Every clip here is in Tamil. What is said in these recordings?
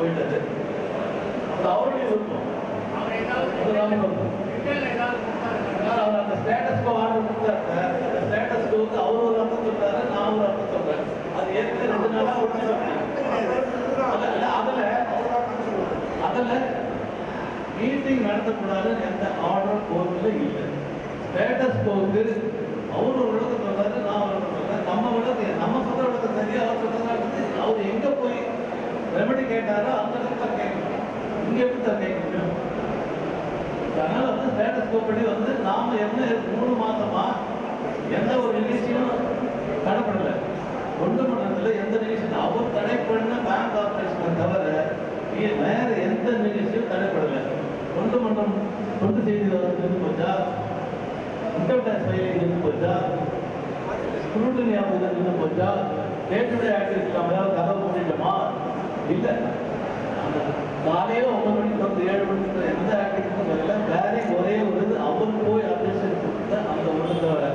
போயிட்டாரு. அது அவருடைய விருப்பம். அவர் அந்த ஸ்டேட்டஸ்க்கு ஆர்டர் கொடுத்தாரு. அந்த ஸ்டேட்டஸ்க்கு வந்து அவர் ஒரு அர்த்தம் சொல்றாரு, நான் ஒரு அர்த்தம் சொல்றேன். அது ஏற்கனவே 2 நாளா ஒன்று சொல்றேன். அதுல மீட்டிங் நடத்தக்கூடாதுன்னு எந்த ஆர்டர் கோர்ட்ல இல்லை. ஸ்டேட்டஸ் கோர்ட்டு அவர் ஒரு விளக்கம் சொல்றாரு, நான் ஒரு விளக்கம் சொல்றேன். நம்ம விளக்கம் நம்ம சொல்ற விளக்கம் சரியா, அவர் சொல்றதா அவர் எங்க போய் ரெமெடி கேட்டாரோ அந்த இடத்துல கேட்கணும். இங்க எப்படி தான் கேட்க முடியும்? அதனால வந்து ஸ்டேட்டஸ் கோ படி வந்து நாம என்ன 3 மாசமா எந்த ஒரு நிகழ்ச்சியும் தடைப்படல. ஒன்று மன்றத்தில் எந்த நிகழ்ச்சியும் அவர் தடை பண்ண பேங்க் கார்பரேஷனை தவிர வேற எந்த நிகழ்ச்சியும் தடைப்படலை. ஒன்று மன்றம் தொண்டு செய்தியில் வந்து நின்று போச்சா, இன்கம் டேக்ஸ் ஃபைலிங் நின்று போச்சா, ஸ்க்ரூட்டினி ஆஃபீஸர் நின்று போச்சா, டே டு டே ஆக்டிவிட்டி நம்மளால் கதை பண்ணிட்டோமா? இல்லை. அந்த காலையில் 9 மணிக்கு வந்து 7 மணிக்கு எந்த ஆக்டிவிட்டியும் வரல. வேற ஒரே ஒரு இது அவர் போய் அப்டேஷன் கொடுத்த அந்த ஒன்று தவிர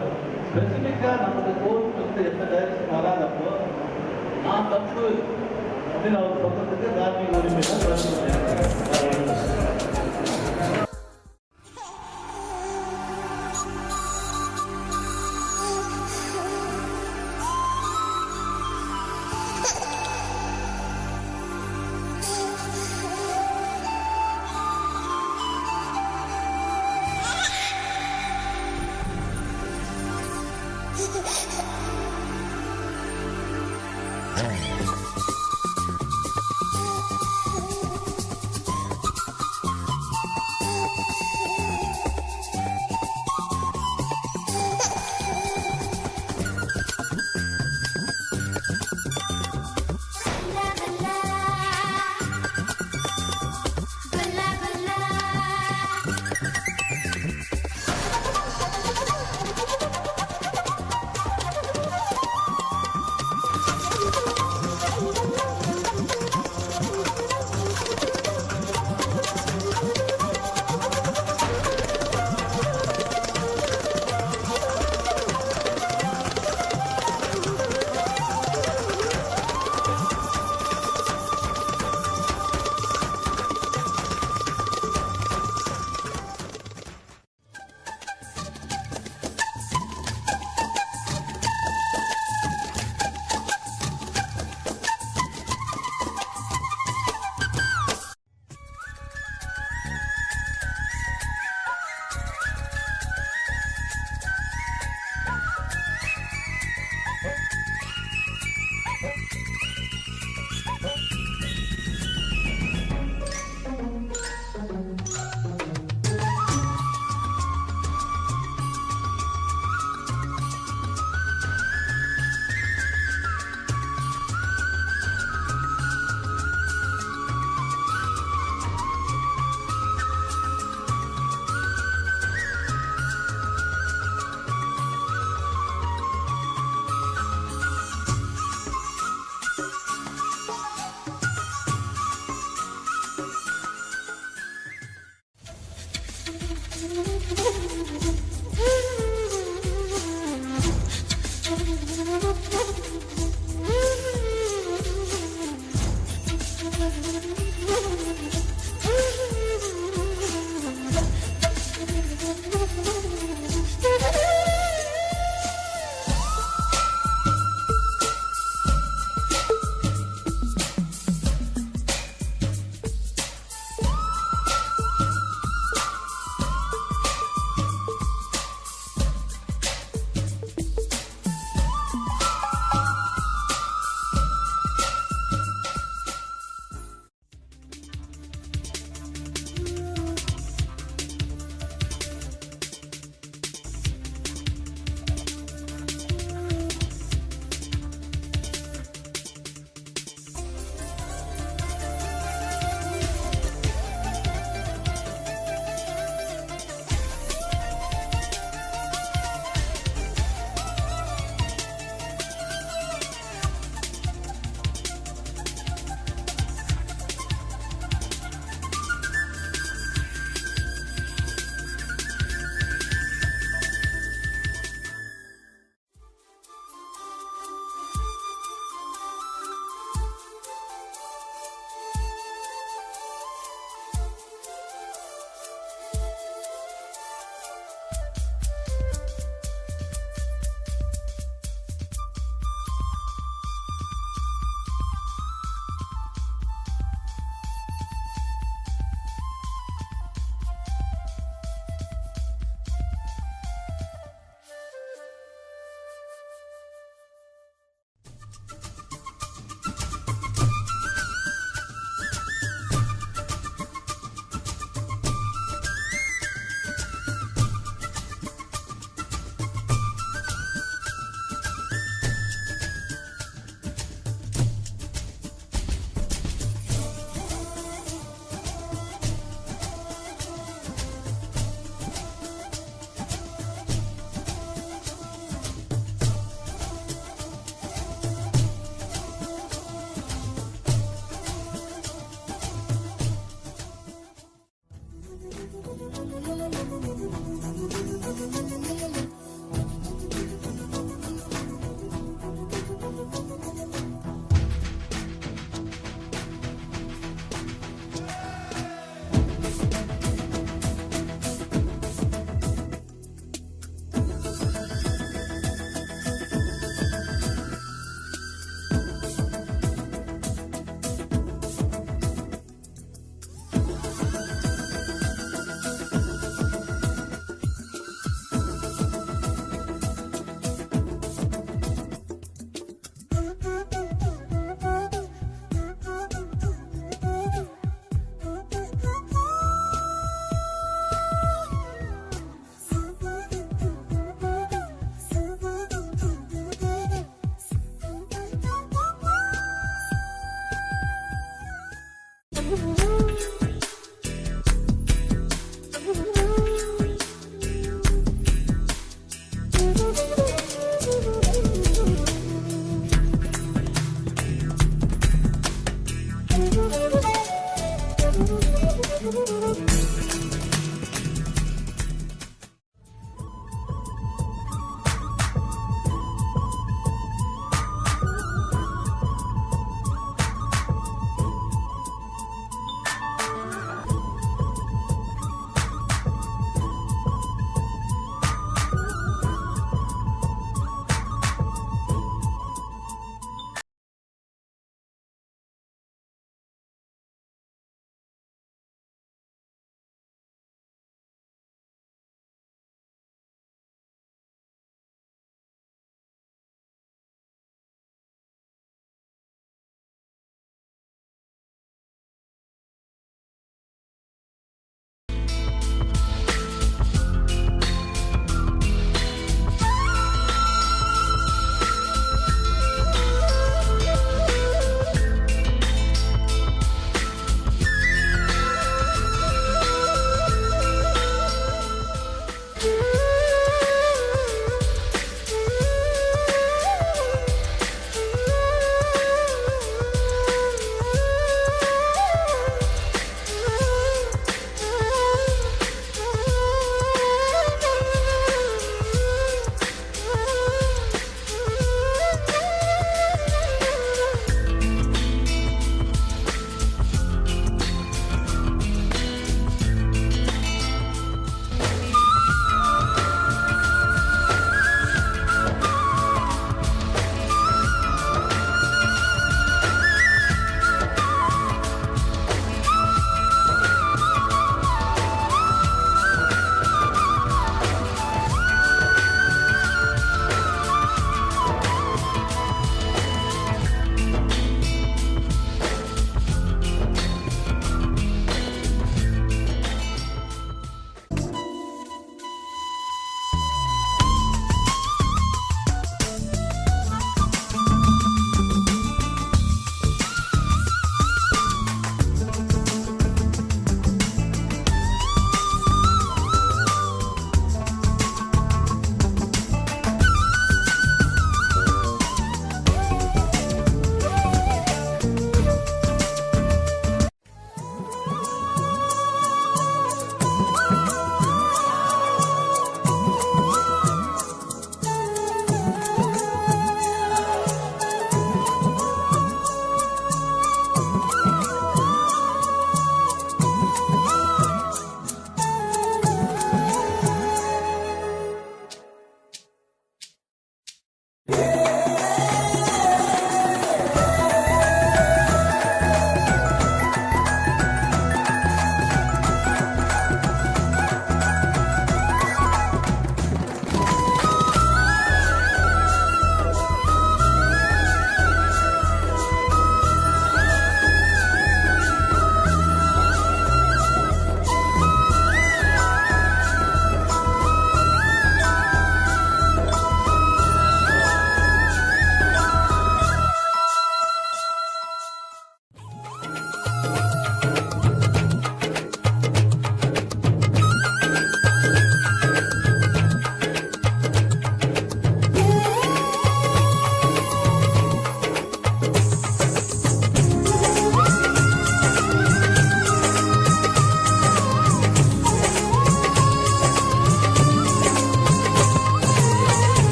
ஸ்பெசிஃபிக்காக நமக்கு கோர்ட் வந்து எந்த டைரக்ஷன் வராதப்போ நான் தப்பு அப்படின்னு அவர் சொல்றதுக்கு தார்மீக உரிமை தான்.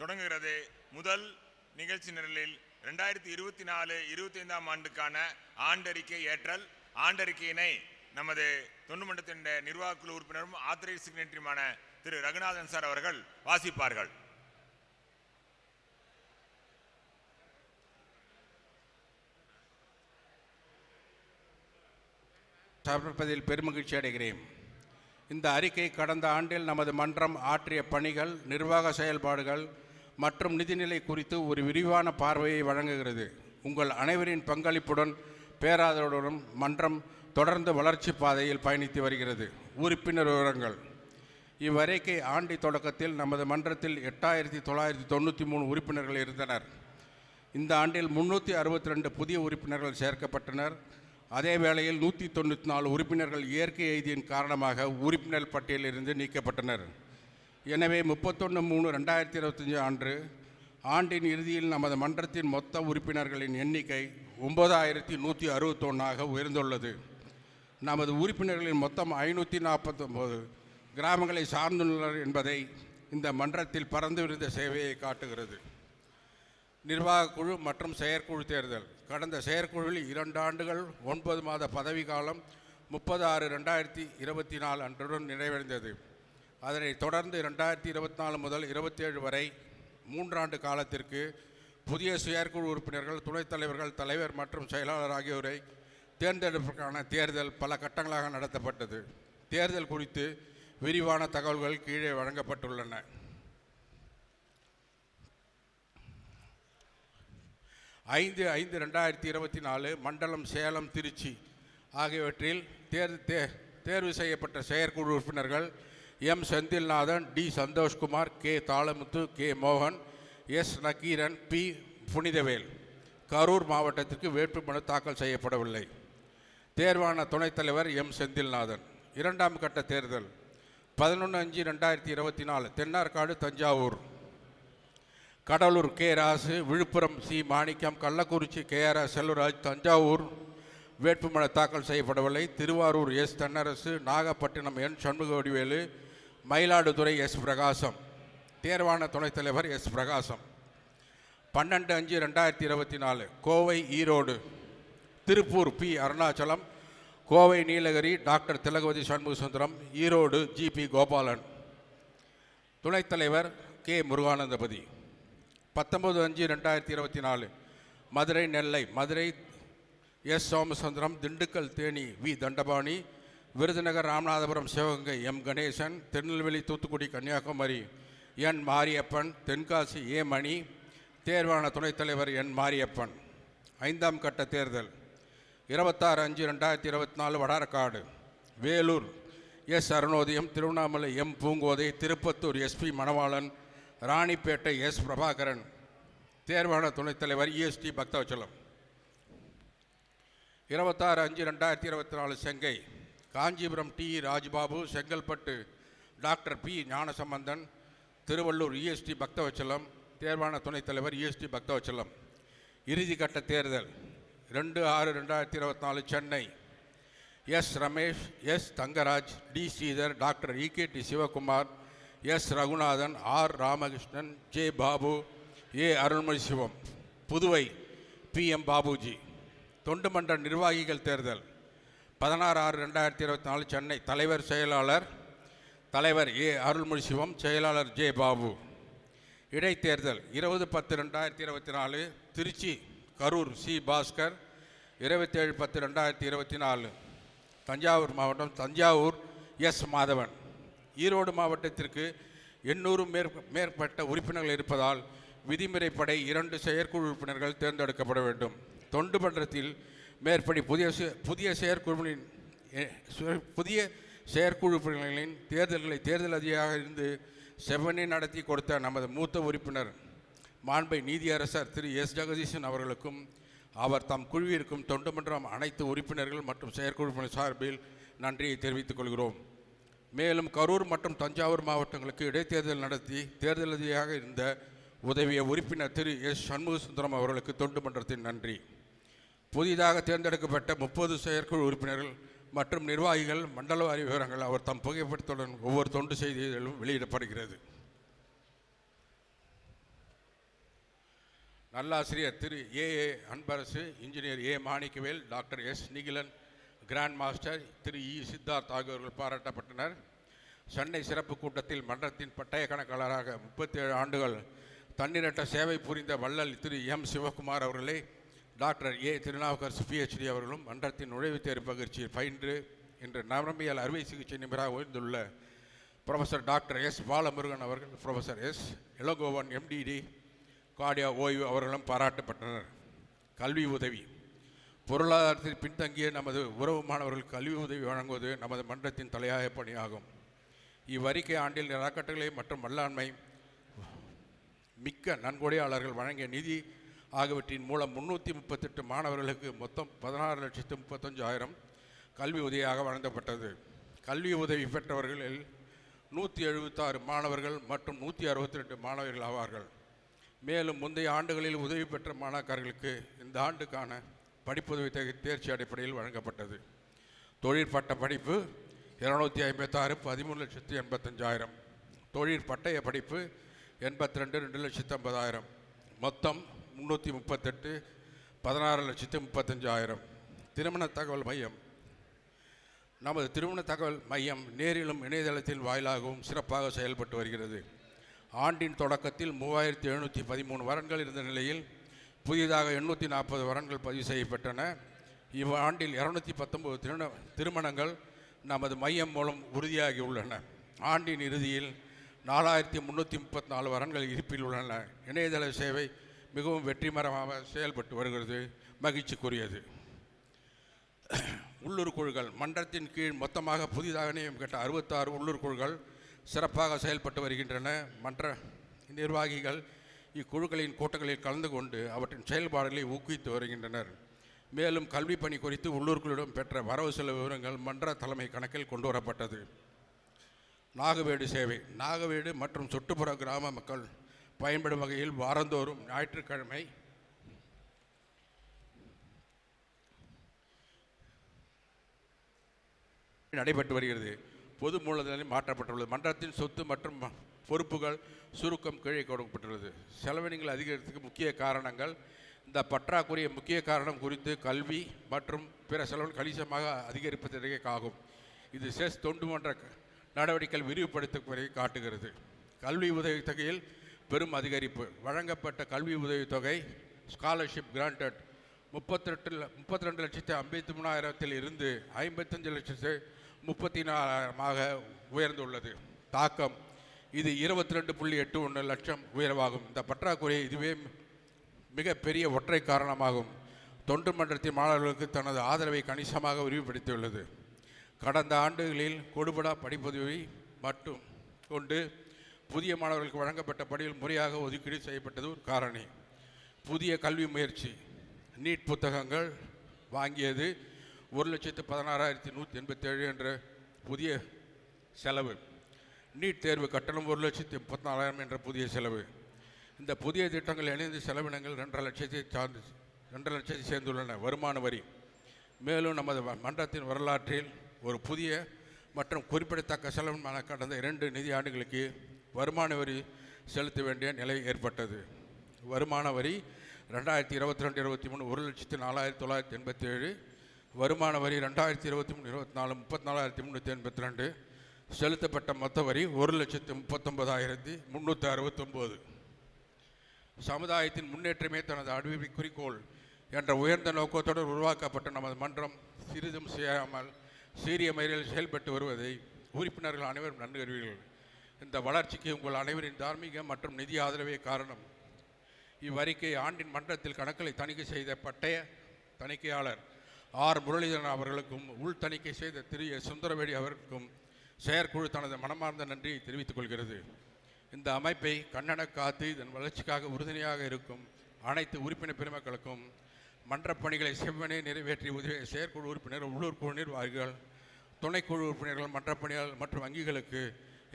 தொடங்குகிறது. முதல் நிகழ்ச்சி நிரலில் 2024-25 ஆண்டுக்கான ஆண்டறிக்கை ஏற்றல். ஆண்டறிக்கையினை நமது தொண்டுமன்றத்தின் நிர்வாக குழு உறுப்பினரும் ஆத்தரைஸ் சிக்னேட்டரியுமான திரு ரகுநாதன் சார் அவர்கள் வாசிப்பார்கள். சமர்ப்பதில் பெருமகிழ்ச்சி அடைகிறேன். இந்த அறிக்கை கடந்த ஆண்டில் நமது மன்றம் ஆற்றிய பணிகள், நிர்வாக செயல்பாடுகள் மற்றும் நிதிநிலை குறித்து ஒரு விரிவான பார்வையை வழங்குகிறது. உங்கள் அனைவரின் பங்களிப்புடன் பேராதரவுடன் மன்றம் தொடர்ந்து வளர்ச்சி பாதையில் பயணித்து வருகிறது. உறுப்பினர் விவரங்கள். இவ்வறிக்கை ஆண்டி தொடக்கத்தில் நமது மன்றத்தில் 8993 உறுப்பினர்கள் இருந்தனர். இந்த ஆண்டில் 362 புதிய உறுப்பினர்கள் சேர்க்கப்பட்டனர். அதே வேளையில் 194 உறுப்பினர்கள் இயற்கை எய்தியின் காரணமாக உறுப்பினர் பட்டியலிலிருந்து நீக்கப்பட்டனர். எனவே 31/3/2025 ஆண்டின் இறுதியில் நமது மன்றத்தின் மொத்த உறுப்பினர்களின் எண்ணிக்கை 9161 உயர்ந்துள்ளது. நமது உறுப்பினர்களின் மொத்தம் 549 கிராமங்களை சார்ந்துள்ளனர் என்பதை இந்த மன்றத்தில் பரந்து விரிந்த சேவையை காட்டுகிறது. நிர்வாக குழு மற்றும் செயற்குழு தேர்தல். கடந்த செயற்குழுவில் 2 ஆண்டுகள் 9 மாத பதவிக்காலம் 30/6/2024 அன்றுடன் நிறைவடைந்தது. அதனைத் தொடர்ந்து 2024 முதல் 27 வரை 3 ஆண்டு காலத்திற்கு புதிய செயற்குழு உறுப்பினர்கள், துணைத் தலைவர்கள், தலைவர் மற்றும் செயலாளர் ஆகியோரை தேர்ந்தெடுப்பதற்கான தேர்தல் பல கட்டங்களாக நடத்தப்பட்டது. தேர்தல் குறித்து விரிவான தகவல்கள் கீழே வழங்கப்பட்டுள்ளன. 5/5/2024 மண்டலம் சேலம், திருச்சி ஆகியவற்றில் தேர்வு செய்யப்பட்ட செயற்குழு உறுப்பினர்கள் M. Senthilnathan, T. Santhoshkumar, K. Thalamuthu, K. மோகன், எஸ். நக்கீரன், பி. புனிதவேல். கரூர் மாவட்டத்திற்கு வேட்புமனு தாக்கல் செய்யப்படவில்லை. தேர்வான துணைத் தலைவர் எம். செந்தில்நாதன். 2ஆம் கட்ட தேர்தல் 11/5/2024 Thennarkadu, Thanjavur, Cuddalore K. Rasu, Villupuram C. Manickam, Kallakurichi K. R. Selvaraj. Thanjavur வேட்புமனு தாக்கல் செய்யப்படவில்லை. Thiruvarur S. Thennarasu, Nagapattinam N. Shanmugavadivelu, Mayiladuthurai S. Prakasam. தேர்வான துணைத் தலைவர் S. Prakasam. 12/5/2024 Kovai, Erode, Tiruppur P. Arunachalam, Kovai Nilgiri doctor Thilagavathi Shanmugasundaram, Erode G P. Gopalan. துணைத் தலைவர் K. Muruganandapathi. 19/5/2024 Madurai, Nellai, Madurai S. Somasundaram, Dindigul Theni V. Dhandapani, Virudhunagar Ramanathapuram Sivaganga M. Ganesan, Tirunelveli Thoothukudi Kanyakumari N. Mariyappan, Tenkasi A. Mani. தேர்வான துணைத் தலைவர் என். மாரியப்பன். 5ஆம் கட்ட தேர்தல் 26/5/2024 Vadarkadu, Vellore S. Arunodhayam, Tiruvannamalai M. Poongothai, Tirupattur S P. Manavalan, Ranipet S. Prabhakaran. தேர்வான துணைத் தலைவர் E S T. Bakthavachalam. 26/5/2024 Chengai, Kanchipuram T. Rajbabu, Chengalpattu doctor P. Gnanasambandan, Thiruvallur E S T. Bakthavachalam. தேர்வான துணைத் தலைவர் இ.எஸ்.டி. பக்தவச்சலம். இறுதிக்கட்ட தேர்தல் 2/6/2024 Chennai, S. Ramesh, S. Thangaraj, T. Sridhar, doctor E K T. Sivakumar, S. Raghunathan, R. Ramakrishnan, J. Babu, A. Arulmozhi Sivam. Puduvai B. M. Babuji. தொண்டுமன்ற நிர்வாகிகள் தேர்தல் 16/6/2024 சென்னை, தலைவர் செயலாளர், தலைவர் ஏ. அருள்மொழி சிவம், செயலாளர் ஜே. பாபு. இடைத்தேர்தல் 20/10/2024 திருச்சி, கரூர் சி. பாஸ்கர். 27/10/2024 தஞ்சாவூர் மாவட்டம், தஞ்சாவூர் எஸ். மாதவன். ஈரோடு மாவட்டத்திற்கு 800 மேற்பட்ட உறுப்பினர்கள் இருப்பதால் விதிமுறைப்படி 2 செயற்குழு உறுப்பினர்கள் தேர்ந்தெடுக்கப்பட வேண்டும். தொண்டு மன்றத்தில் மேற்படி புதிய செயற்குழு உறுப்பினர்களின் தேர்தல்களை தேர்தல் அதிகாரியாக இருந்து செவ்வனே நடத்தி கொடுத்த நமது மூத்த உறுப்பினர் மாண்பை நீதியரசர் திரு எஸ். ஜெகதீசன் அவர்களுக்கும் அவர் தம் குழுவிற்கும் தொண்டு மன்றம் அனைத்து உறுப்பினர்கள் மற்றும் செயற்குழு உறுப்பினர் சார்பில் நன்றியை தெரிவித்துக் கொள்கிறோம். மேலும் கரூர் மற்றும் தஞ்சாவூர் மாவட்டங்களுக்கு இடைத்தேர்தல் நடத்தி தேர்தல் அதிகாரியாக இருந்த உதவிய உறுப்பினர் திரு எஸ். சண்முகசுந்தரம் அவர்களுக்கு தொண்டு மன்றத்தின் நன்றி. புதிதாக தேர்ந்தெடுக்கப்பட்ட 30 செயற்குழு உறுப்பினர்கள் மற்றும் நிர்வாகிகள் மண்டலவாரி விவரங்கள் அவர் தம் புகைப்படத்துடன் ஒவ்வொரு தொண்டு செய்திகளிலும் வெளியிடப்படுகிறது. நல்லாசிரியர் Thiru A Anbarasu, engineer A Manickavel, doctor S Nikilan, grand master Thiru E Siddharth ஆகியோர்கள் பாராட்டப்பட்டனர். சென்னை சிறப்பு கூட்டத்தில் மன்றத்தின் பட்டய கணக்காளராக 37 ஆண்டுகள் தன்னிரட்ட சேவை புரிந்த வள்ளல் திரு எம் சிவகுமார் அவர்களே, டாக்டர் ஏ திருநாவுக்கரசு PhD அவர்களும் மன்றத்தின் நுழைவுத் தேர்வு பயிற்சியில் பயின்று இன்று நரம்பியல் அறுவை சிகிச்சை நிபுணராக உயர்ந்துள்ள ப்ரொஃபஸர் டாக்டர் எஸ் பாலமுருகன் அவர்கள், ப்ரொஃபஸர் எஸ் இளங்கோவன் MDD கார்டியா ஓய்வு அவர்களும் பாராட்டப்பட்டனர். கல்வி உதவி. பொருளாதாரத்தில் பின்தங்கிய நமது உறவு மாணவர்களுக்கு கல்வி உதவி வழங்குவது நமது மன்றத்தின் தலையாய பணியாகும். இவ்வறிக்கை ஆண்டில் அறக்கட்டளை மற்றும் வல்லாண்மை மிக்க நன்கொடையாளர்கள் வழங்கிய நிதி ஆகியவற்றின் மூலம் 338 மாணவர்களுக்கு மொத்தம் 16,35,000 கல்வி உதவியாக வழங்கப்பட்டது. கல்வி உதவி பெற்றவர்களில் 176 மாணவர்கள் மற்றும் 162 மாணவர்கள் ஆவார்கள். மேலும் முந்தைய ஆண்டுகளில் உதவி பெற்ற மாணாக்கர்களுக்கு இந்த ஆண்டுக்கான படிப்புதவி தேர்ச்சி அடிப்படையில் வழங்கப்பட்டது. தொழிற்பட்ட படிப்பு 256 13,85,000. தொழிற்பட்டய படிப்பு 82 2,50,000. மொத்தம் 338 16,35,000. திருமண தகவல் மையம். நமது திருமண தகவல் மையம் நேரிலும் இணையதளத்தின் வாயிலாகவும் சிறப்பாக செயல்பட்டு வருகிறது. ஆண்டின் தொடக்கத்தில் 3,713 வரன்கள் இருந்த நிலையில் புதிதாக 840 வரன்கள் பதிவு செய்யப்பட்டன. இவ்வாண்டில் 219 திருமணங்கள் நமது மையம் மூலம் உறுதியாகி உள்ளன. ஆண்டின் இறுதியில் 4,334 வரன்கள் இருப்பில் உள்ளன. இணையதள சேவை மிகவும் வெற்றிகரமாக செயல்பட்டு வருகிறது, மகிழ்ச்சிக்குரியது. உள்ளூர் குழுக்கள். மன்றத்தின் கீழ் மொத்தமாக புதிதாக நியமிக்கப்பட்ட 66 உள்ளூர் குழுக்கள் சிறப்பாக செயல்பட்டு வருகின்றன. மன்ற நிர்வாகிகள் இக்குழுக்களின் கூட்டங்களில் கலந்து கொண்டு அவற்றின் செயல்பாடுகளை ஊக்குவித்து வருகின்றனர். மேலும் கல்வி பணி குறித்து உள்ளூர்களிடம் பெற்ற வரவு செலவு விவரங்கள் மன்ற தலைமை கணக்கில் கொண்டு வரப்பட்டது. நாகவேடு சேவை. நாகவேடு மற்றும் சுற்றுப்புற கிராம மக்கள் பயன்படும் வகையில் வாரந்தோறும் ஞாயிற்றுக்கிழமை நடைபெற்று வருகிறது. பொது மூலதனம் மாற்றப்பட்டுள்ளது. மன்றத்தின் சொத்து மற்றும் பொறுப்புகள் சுருக்கம் கீழே கொடுக்கப்பட்டுள்ளது. செலவினங்கள் அதிகரித்ததுக்கு முக்கிய காரணங்கள். இந்த பற்றாக்குறைய முக்கிய காரணம் குறித்து கல்வி மற்றும் பிற செலவுகள் கணிசமாக அதிகரிப்பதற்கே ஆகும். இது செஸ் தொண்டுமன்ற நடவடிக்கைகள் விரிவுபடுத்த காட்டுகிறது. கல்வி உதவித்தொகையில் பெரும் அதிகரிப்பு. வழங்கப்பட்ட கல்வி உதவித்தொகை ஸ்காலர்ஷிப் கிராண்டட் 32,53,000 இருந்து 55,34,000 உயர்ந்துள்ளது. தாக்கம். இது 22.81 லட்சம் உயர்வாகும். இந்த பற்றாக்குறை இதுவே மிகப்பெரிய ஒற்றை காரணமாகும். தொண்டு மன்றத்தின் மாணவர்களுக்கு தனது ஆதரவை கணிசமாக விரிவுபடுத்தியுள்ளது. கடந்த ஆண்டுகளில் கொடுபடா படிப்புதவி மட்டும் கொண்டு புதிய மாணவர்களுக்கு வழங்கப்பட்ட படியில் முறையாக ஒதுக்கீடு செய்யப்பட்டது ஒரு காரணி. புதிய கல்வி முயற்சி. நீட் புத்தகங்கள் வாங்கியது 1,16,187 என்ற புதிய செலவு. நீட் தேர்வு கட்டணம் 1,34,000 என்ற புதிய செலவு. இந்த புதிய திட்டங்கள் இணைந்து செலவினங்கள் 2,00,000 சேர்ந்துள்ளன. வருமான வரி. மேலும் நமது மன்றத்தின் வரலாற்றில் ஒரு புதிய மற்றும் குறிப்பிடத்தக்க செலவினமான கடந்த 2 நிதி ஆண்டுகளுக்கு வருமான வரி செலுத்த வேண்டிய நிலை ஏற்பட்டது. வருமான வரி 2022-23 1,04,987. வருமான வரி 2023-24 34,382. செலுத்தப்பட்ட மொத்த வரி 1,39,369. சமுதாயத்தின் முன்னேற்றமே தனது அடிப்படை குறிக்கோள் என்ற உயர்ந்த நோக்கத்தோடு உருவாக்கப்பட்ட நமது மன்றம் சிறிதும் செய்யாமல் சீரிய முறையில் செயல்பட்டு வருவதை உறுப்பினர்கள் அனைவரும் நன்கு அறிவீர்கள். இந்த வளர்ச்சிக்கு உங்கள் அனைவரின் தார்மீக மற்றும் நிதி ஆதரவே காரணம். இவ்வறிக்கை ஆண்டின் மன்றத்தில் கணக்குகளை தணிக்கை செய்த பட்டய தணிக்கையாளர் ஆர் முரளிதரன் அவர்களுக்கும் உள் தணிக்கை செய்த திரு எஸ் சுந்தரவேடி அவர்களுக்கும் செயற்குழு தனது மனமார்ந்த நன்றியை தெரிவித்துக் கொள்கிறது. இந்த அமைப்பை கண்ணென காத்து இதன் வளர்ச்சிக்காக உறுதுணையாக இருக்கும் அனைத்து உறுப்பினர் பெருமக்களுக்கும் மன்றப் பணிகளை செவ்வனே நிறைவேற்றி உதவிய செயற்குழு உறுப்பினர், உள்ளூர் குழு நிர்வாகிகள், துணைக்குழு உறுப்பினர்கள், மன்றப் பணியாளர் மற்றும் வங்கிகளுக்கு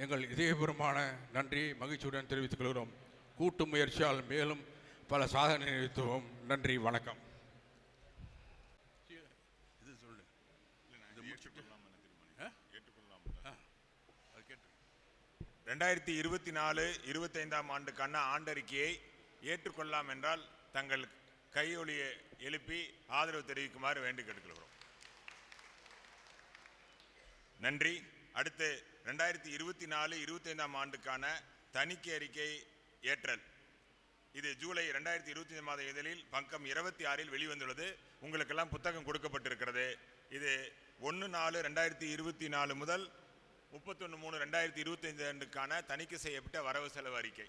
எங்கள் இதயபூர்வமான நன்றி மகிழ்ச்சியுடன் தெரிவித்துக் கொள்கிறோம். கூட்டு முயற்சியால் மேலும் பல சாதனை நிறுத்துவோம். நன்றி, வணக்கம். 2024-25 ஆண்டுக்கான ஆண்டறிக்கையை ஏற்றுக்கொள்ளலாம் என்றால் தங்கள் கையொலியை எழுப்பி ஆதரவு தெரிவிக்குமாறு வேண்டி கேட்டுக்கொள்கிறோம். நன்றி. அடுத்து 2024-25 ஆண்டுக்கான தணிக்கை அறிக்கை ஏற்றல். இது ஜூலை 2025 மாத இதழில் பக்கம் 26 வெளிவந்துள்ளது. உங்களுக்கெல்லாம் புத்தகம் கொடுக்கப்பட்டிருக்கிறது. இது 1/4/2024 முதல் 31/3/2025 ஆண்டுக்கான தணிக்கை செய்யப்பட்ட வரவு செலவு அறிக்கை.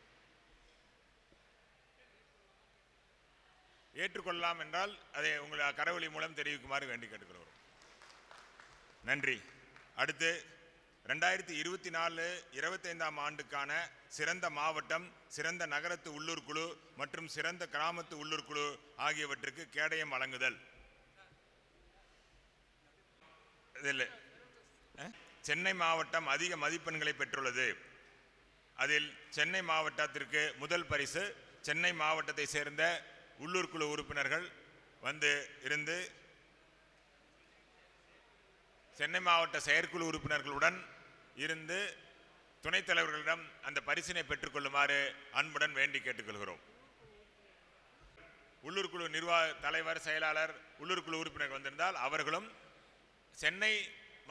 ஏற்றுக்கொள்ளலாம் என்றால் அதை உங்கள் கரவொலி மூலம் தெரிவிக்குமாறு வேண்டி கேட்டுக்கொள்கிறோம். நன்றி. அடுத்து 2024-25 ஆண்டுக்கான சிறந்த மாவட்டம், சிறந்த நகரத்து உள்ளூர் குழு மற்றும் சிறந்த கிராமத்து உள்ளூர் குழு ஆகியவற்றுக்கு கேடயம் வழங்குதல். இதில் சென்னை மாவட்டம் அதிக மதிப்பெண்களை பெற்றுள்ளது. அதில் சென்னை மாவட்டத்திற்கு முதல் பரிசு சென்னை மாவட்டத்தை சேர்ந்த உள்ளூர் குழு உறுப்பினர்கள் வந்து இருந்து சென்னை மாவட்ட செயற்குழு உறுப்பினர்களுடன் இருந்து துணைத் தலைவர்களிடம் அந்த பரிசினை பெற்றுக்கொள்ளுமாறு அன்புடன் வேண்டி கேட்டுக்கொள்கிறோம். உள்ளூர் குழு நிர்வாக தலைவர், செயலாளர், உள்ளூர் குழு உறுப்பினர்கள் வந்திருந்தால் அவர்களும் சென்னை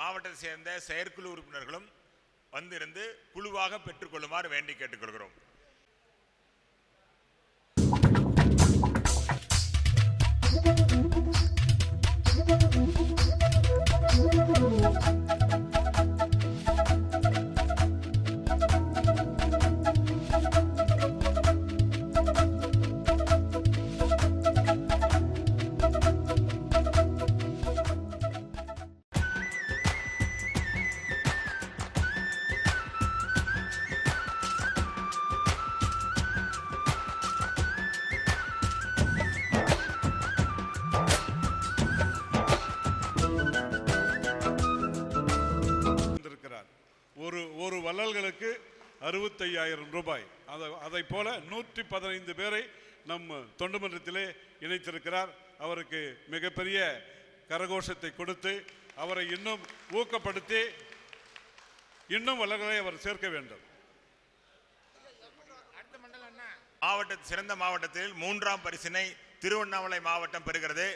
மாவட்டத்தை சேர்ந்த செயற்குழு உறுப்பினர்களும் வந்திருந்து குழுவாக பெற்றுக்கொள்ளுமாறு வேண்டி கேட்டுக்கொள்கிறோம். ஒரு வள்ளல்களுக்கு 65,000 ரூபாய். அதை போல 115 பேரை நம் தொண்டு மன்றத்திலே இணைத்திருக்கிறார். அவருக்கு மிகப்பெரிய கரகோஷத்தை கொடுத்து அவரை இன்னும் ஊக்கப்படுத்தி இன்னும் வள்ளல்களை அவர் சேர்க்க வேண்டும். சிறந்த மாவட்டத்தில் 3ஆம் பரிசினை திருவண்ணாமலை மாவட்டம் பெறுகிறது.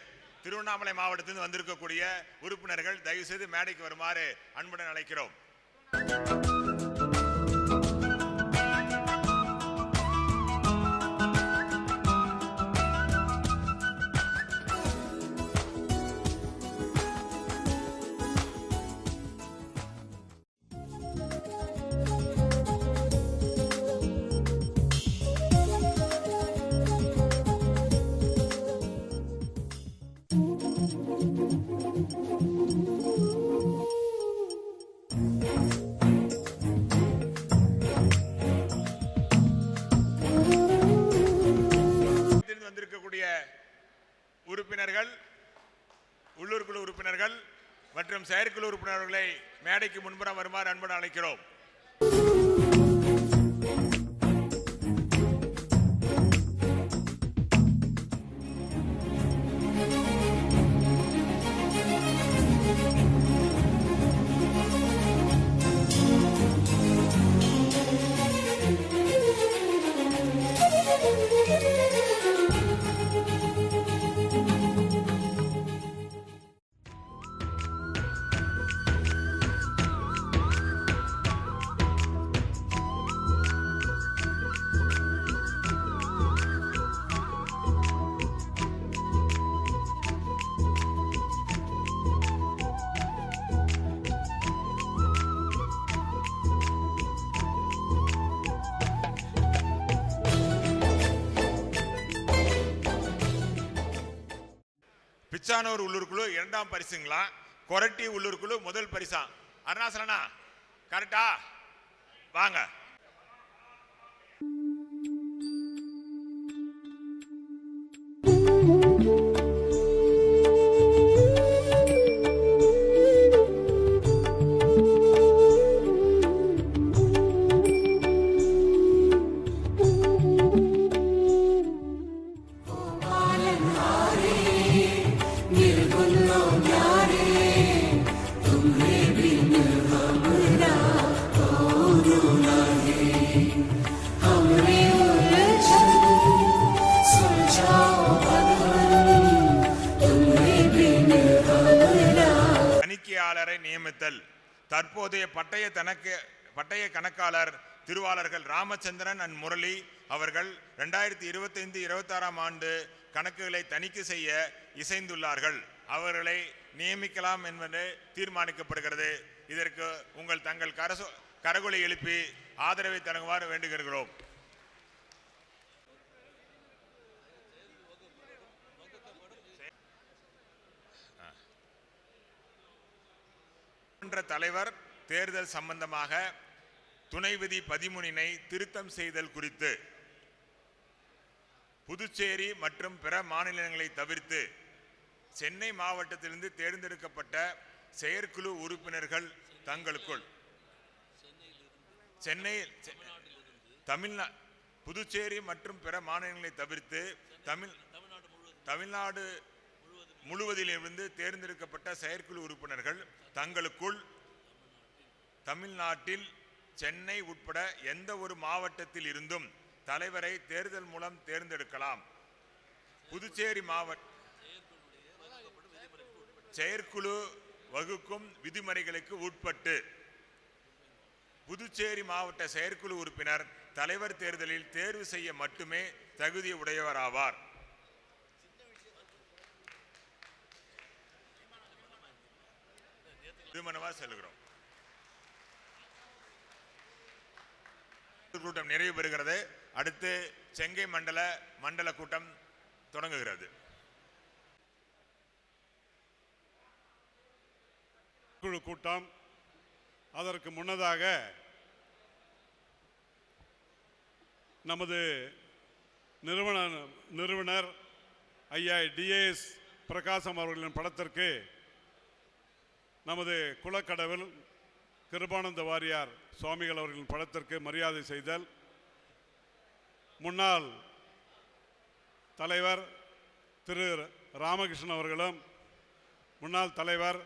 திருவண்ணாமலை மாவட்டத்தில் வந்திருக்கக்கூடிய உறுப்பினர்கள் தயவு செய்து மேடைக்கு வருமாறு அன்புடன் அழைக்கிறோம். உறுப்பினர்கள், உள்ளூர் குழு உறுப்பினர்கள் மற்றும் செயற்குழு உறுப்பினர்களை மேடைக்கு முன்புறம் வருமாறு அன்புடன் அழைக்கிறோம். பிச்சானூர் உள்ளூர் குழு 2ஆம் பரிசுங்களா, கொரட்டி உள்ளூர் குழு முதல் பரிசா. அருணாசலனா கரெக்டா? வாங்க. तुम्हें बिन हमरा, தற்போதைய பட்டய கணக்காளர் திருவாளர்கள் ராமச்சந்திரன் அண்ட் முரளி அவர்கள் 2025-26 ஆண்டு கணக்குகளை தணிக்கை செய்ய இசைந்துள்ளார்கள். அவர்களை நியமிக்கலாம் என்பது தீர்மானிக்கப்படுகிறது. இதற்கு உங்கள் தங்கள் கரகொலை எழுப்பி ஆதரவை தருமாறு வேண்டுகிறோம். தலைவர் தேர்தல் சம்பந்தமாக துணை விதி 13 திருத்தம் செய்தல் குறித்து புதுச்சேரி மற்றும் பிற மாநிலங்களை தவிர்த்து சென்னை மாவட்டத்திலிருந்து தேர்ந்தெடுக்கப்பட்ட செயற்குழு உறுப்பினர்கள் தங்களுக்குள் புதுச்சேரி மற்றும் பிற மாநிலங்களை தவிர்த்து தமிழ்நாடு முழுவதிலிருந்து தேர்ந்தெடுக்கப்பட்ட செயற்குழு உறுப்பினர்கள் தங்களுக்குள் தமிழ்நாட்டில் சென்னை உட்பட எந்த ஒரு மாவட்டத்தில் இருந்தும் தலைவரை தேர்தல் மூலம் தேர்ந்தெடுக்கலாம். புதுச்சேரி மாவட்ட செயற்குழு வகுக்கும் விதிமுறைகளுக்கு உட்பட்டு புதுச்சேரி மாவட்ட செயற்குழு உறுப்பினர் தலைவர் தேர்தலில் தேர்வு செய்ய மட்டுமே தகுதி உடையவராவார். செல்கிறோம். கூட்டம் நிறைவு பெறுகிறது. அடுத்து செங்கை மண்டல கூட்டம் தொடங்குகிறது. குழு கூட்டம் அதற்கு முன்னதாக நமது நிறுவனர் ஐயா டிஎஸ் பிரகாசம் அவர்களின் படத்திற்கு நமது குலக்கடவுள் கிருபானந்த வாரியார் சுவாமிகள் அவர்களின் படத்திற்கு மரியாதை செய்தல், முன்னாள் தலைவர் திரு ராமகிருஷ்ணன் அவர்களும் முன்னாள் தலைவர்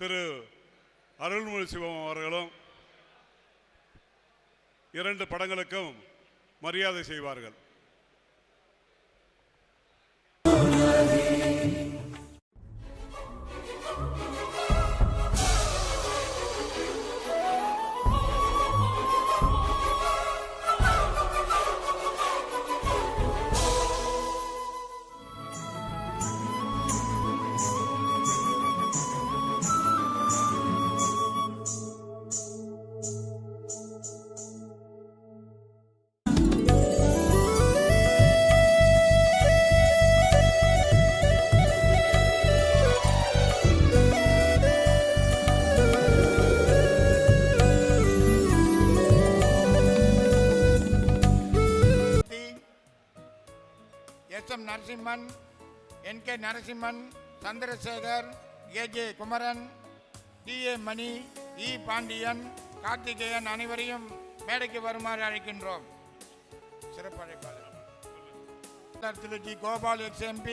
திரு அருள்மொழி சிவம் அவர்களும் 2 படங்களுக்கும் மரியாதை செய்வார்கள். Narasimhan, NK Narasimhan, Chandrasekhar, AJ Kumaran, DA மணி, E பாண்டியன், கார்த்திகேயன் அனைவரையும் மேடைக்கு வருமாறு அழைக்கின்றோம். சிறப்பு அழைப்பாளர் Thiru G Gopal XMP,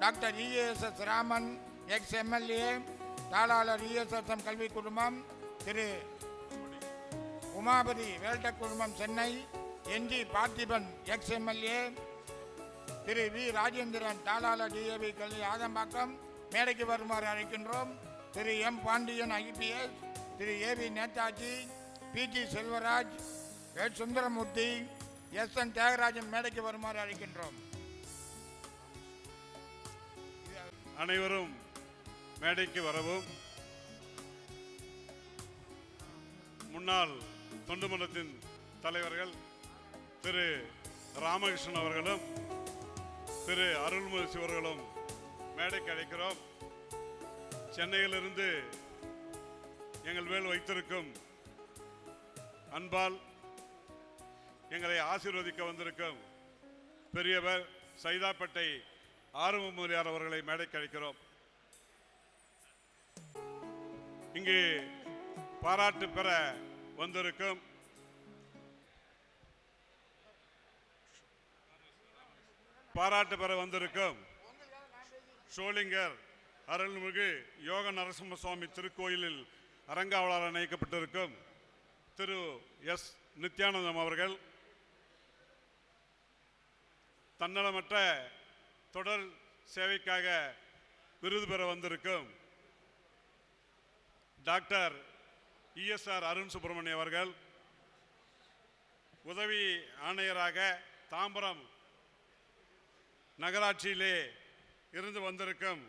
doctor ESS Raman XMLA, தாளாளர் ESSM கல்வி குழுமம் திரு உமாபதி வேல்டெக் குழுமம் Chennai, NG Parthiban XMLA, Thiru V Rajendran தாளாளர் DAV கல்வி ஆதம்பாக்கம் மேடைக்கு வருமாறு அழைக்கின்றோம். திரு M பாண்டியன் IPS, திரு AV Netaji, PG Selvaraj, Sundaramurthy, SN Thiagarajan மேடைக்கு வருமாறு அழைக்கின்றோம். அனைவரும் மேடைக்கு வரவும். முன்னாள் தொண்டு மன்றத்தின் தலைவர்கள் திரு ராமகிருஷ்ணன் அவர்களும் திரு அருள்மொழி அவர்களும் மேடைக்கு அழைக்கிறோம். சென்னையிலிருந்து எங்கள் மேல் வைத்திருக்கும் அன்பால் எங்களை ஆசீர்வதிக்க வந்திருக்கும் பெரியவர் சைதாப்பேட்டை ஆறுமுகமுரியார் அவர்களை மேடைக்கு அழைக்கிறோம். இங்கு பாராட்டு பெற வந்திருக்கும் ஷோலிங்கர் அருள்மிகு யோக நரசிம்ம சுவாமி திருக்கோயிலில் அரங்காவலராக நியமிக்கப்பட்டிருக்கும் திரு எஸ் நித்யானந்தம் அவர்கள், தன்னலமற்ற தொடர் சேவைக்காக விருது பெற வந்திருக்கும் டாக்டர் ESR அருண் சுப்பிரமணியம் அவர்கள், உதவி ஆணையராக தாம்பரம் நகராட்சியிலே இருந்து வந்திருக்கும்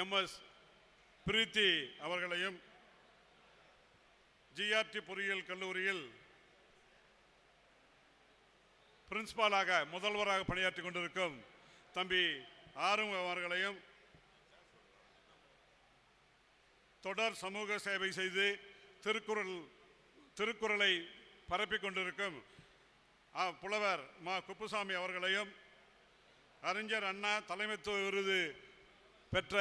MS பிரீத்தி அவர்களையும், GRT பொறியியல் கல்லூரியில் பிரின்சிபாலாக முதல்வராக பணியாற்றி கொண்டிருக்கும் தம்பி ஆறுமுகம் அவர்களையும், தொடர் சமூக சேவை செய்து திருக்குறளை பரப்பிக் கொண்டிருக்கும் புலவர் மா குப்புசாமி அவர்களையும், அறிஞர் அண்ணா தலைமைத்துவ விருது பெற்ற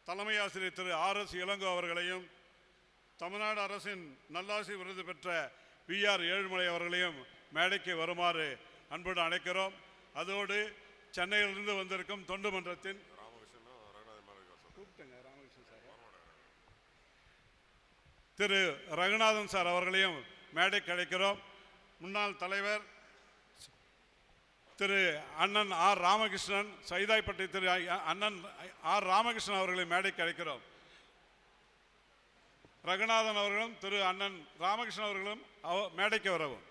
தலைமை ஆசிரியர் திரு RS இளங்கோ அவர்களையும், தமிழ்நாடு அரசின் நல்லாசி விருது பெற்ற VR ஏழுமலை அவர்களையும் மேடைக்கு வருமாறு அன்புடன் அழைக்கிறோம். அதோடு சென்னையிலிருந்து வந்திருக்கும் தொண்டு மன்றத்தின் திரு ரகுநாதன் சார் அவர்களையும் மேடைக்கு அழைக்கிறோம். முன்னாள் தலைவர் திரு அண்ணன் R ராமகிருஷ்ணன், சைதாய்பட்டி திரு அண்ணன் R ராமகிருஷ்ணன் அவர்களை மேடைக்கு அழைக்கிறோம். ரகுநாதன் அவர்களும் திரு அண்ணன் ராமகிருஷ்ணன் அவர்களும் மேடைக்கு வரவும்.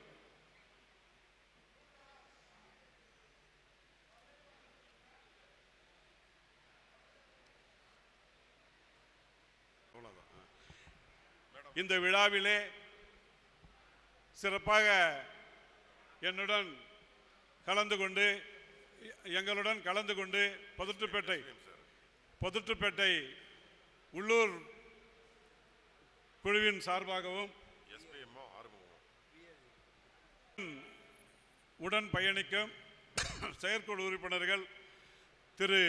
இந்த விழாவிலே சிறப்பாக எங்களுடன் கலந்து கொண்டு பதுற்றுப்பேட்டை உள்ளூர் குழுவின் சார்பாகவும் உடன் பயணிக்கும் செயற்குழு உறுப்பினர்கள் திரு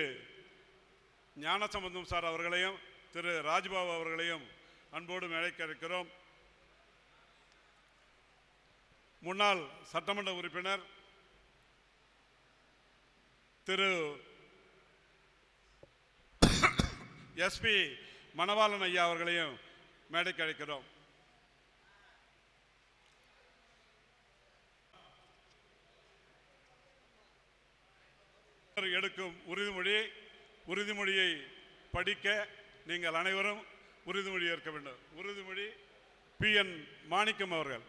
ஞானசம்பந்தம் சார் அவர்களையும் திரு ராஜ்பாபு அவர்களையும் அன்போடு மேடைக்கு அழைக்கிறோம். முன்னாள் சட்டமன்ற உறுப்பினர் திரு SP மணவாளன் ஐயா அவர்களையும் மேடைக்கு அழைக்கிறோம். எடுக்கும் உறுதிமொழியை படிக்க நீங்கள் அனைவரும் உறுதிமொழி ஏற்க வேண்டும். உறுதிமொழி PN மாணிக்கம் அவர்கள்.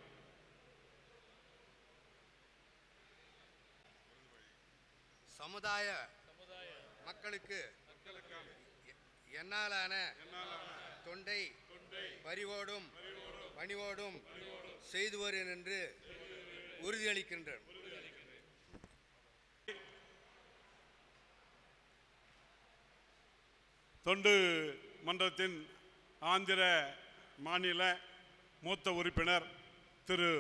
சமுதாய மக்களுக்கு என்னாலான தொண்டை பரிவோடும் பணிவோடும் செய்து வருவேன் என்று உறுதியளிக்கின்றேன். தொண்டு மன்றத்தின் ஆந்திர மாநில மூத்த உறுப்பினர் திரு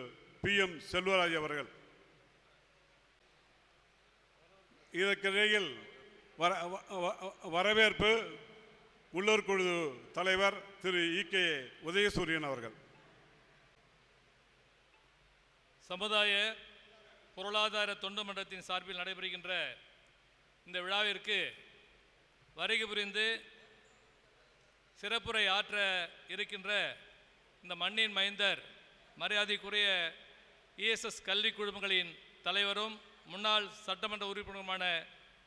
PM செல்வராஜ் அவர்கள். இதற்கிடையில் வரவேற்பு உள்ளூர் குழு தலைவர் திரு EK உதயசூரியன் அவர்கள். சமுதாய பொருளாதார தொண்டு மன்றத்தின் சார்பில் நடைபெறுகின்ற இந்த விழாவிற்கு வருகை புரிந்து சிறப்புரை ஆற்ற இருக்கின்ற இந்த மண்ணின் மைந்தர் மரியாதைக்குரிய ESS கல்வி குழுமங்களின் தலைவரும் முன்னாள் சட்டமன்ற உறுப்பினருமான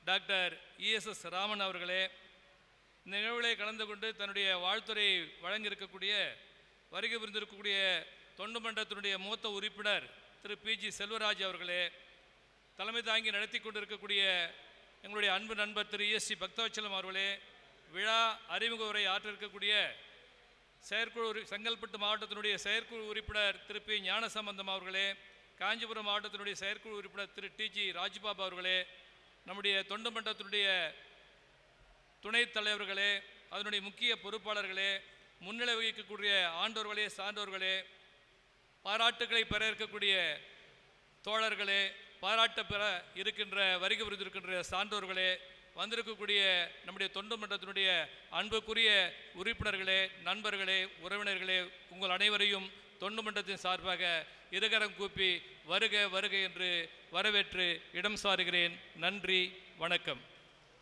டாக்டர் ESS ராமன் அவர்களே, இந்த நிகழ்வுகளை கலந்து கொண்டு தன்னுடைய வாழ்த்துறையை வழங்கியிருக்கக்கூடிய வருகை புரிந்திருக்கக்கூடிய தொண்டு மன்றத்தினுடைய மூத்த உறுப்பினர் திரு PG செல்வராஜ் அவர்களே, தலைமை தாங்கி நடத்தி கொண்டிருக்கக்கூடிய எங்களுடைய அன்பு நண்பர் திரு ESC பக்தவச்சலம் அவர்களே, விழா அறிமுக உரை ஆற்ற இருக்கக்கூடிய செயற்குழு செங்கல்பட்டு மாவட்டத்தினுடைய செயற்குழு உறுப்பினர் திரு P ஞானசம்பந்தம் அவர்களே, காஞ்சிபுரம் மாவட்டத்தினுடைய செயற்குழு உறுப்பினர் திரு TG ராஜ்பாபு அவர்களே, நம்முடைய தொண்டு மன்றத்தினுடைய துணைத் தலைவர்களே, அதனுடைய முக்கிய பொறுப்பாளர்களே, முன்னிலை வகிக்கக்கூடிய ஆண்டோர்களே, சான்றோர்களே, பாராட்டுக்களை பெற இருக்கக்கூடிய தோழர்களே, பாராட்ட பெற இருக்கின்ற வருகை புரிந்திருக்கின்ற சான்றோர்களே, வந்திருக்கக்கூடிய நம்முடைய தொண்டு மன்றத்தினுடைய அன்புக்குரிய உறுப்பினர்களே, நண்பர்களே, உறவினர்களே, உங்கள் அனைவரையும் தொண்டு மன்றத்தின் சார்பாக இருகரம் கூப்பி வருக வருக என்று வரவேற்று இடம் சாருகிறேன். நன்றி, வணக்கம்.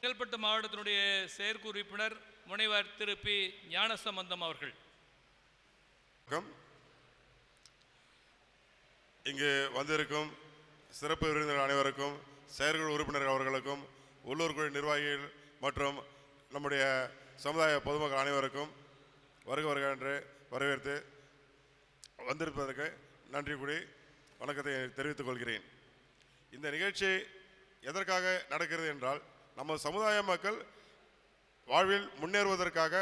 செங்கல்பட்டு மாவட்டத்தினுடைய செயற்குழு உறுப்பினர் முனைவர் திரு P ஞானசம்பந்தம் அவர்கள். இங்கு வந்திருக்கும் சிறப்பு விருந்தினர் அனைவருக்கும், செயற்குழு உறுப்பினர்கள் அவர்களுக்கும், உள்ளூர் குழு நிர்வாகிகள் மற்றும் நம்முடைய சமுதாய பொதுமக்கள் அனைவருக்கும் வருக வருக என்று வரவேற்று வந்திருப்பதற்கு நன்றி கூறி வணக்கத்தை தெரிவித்துக் கொள்கிறேன். இந்த நிகழ்ச்சி எதற்காக நடக்கிறது என்றால், நம்ம சமுதாய மக்கள் வாழ்வில் முன்னேறுவதற்காக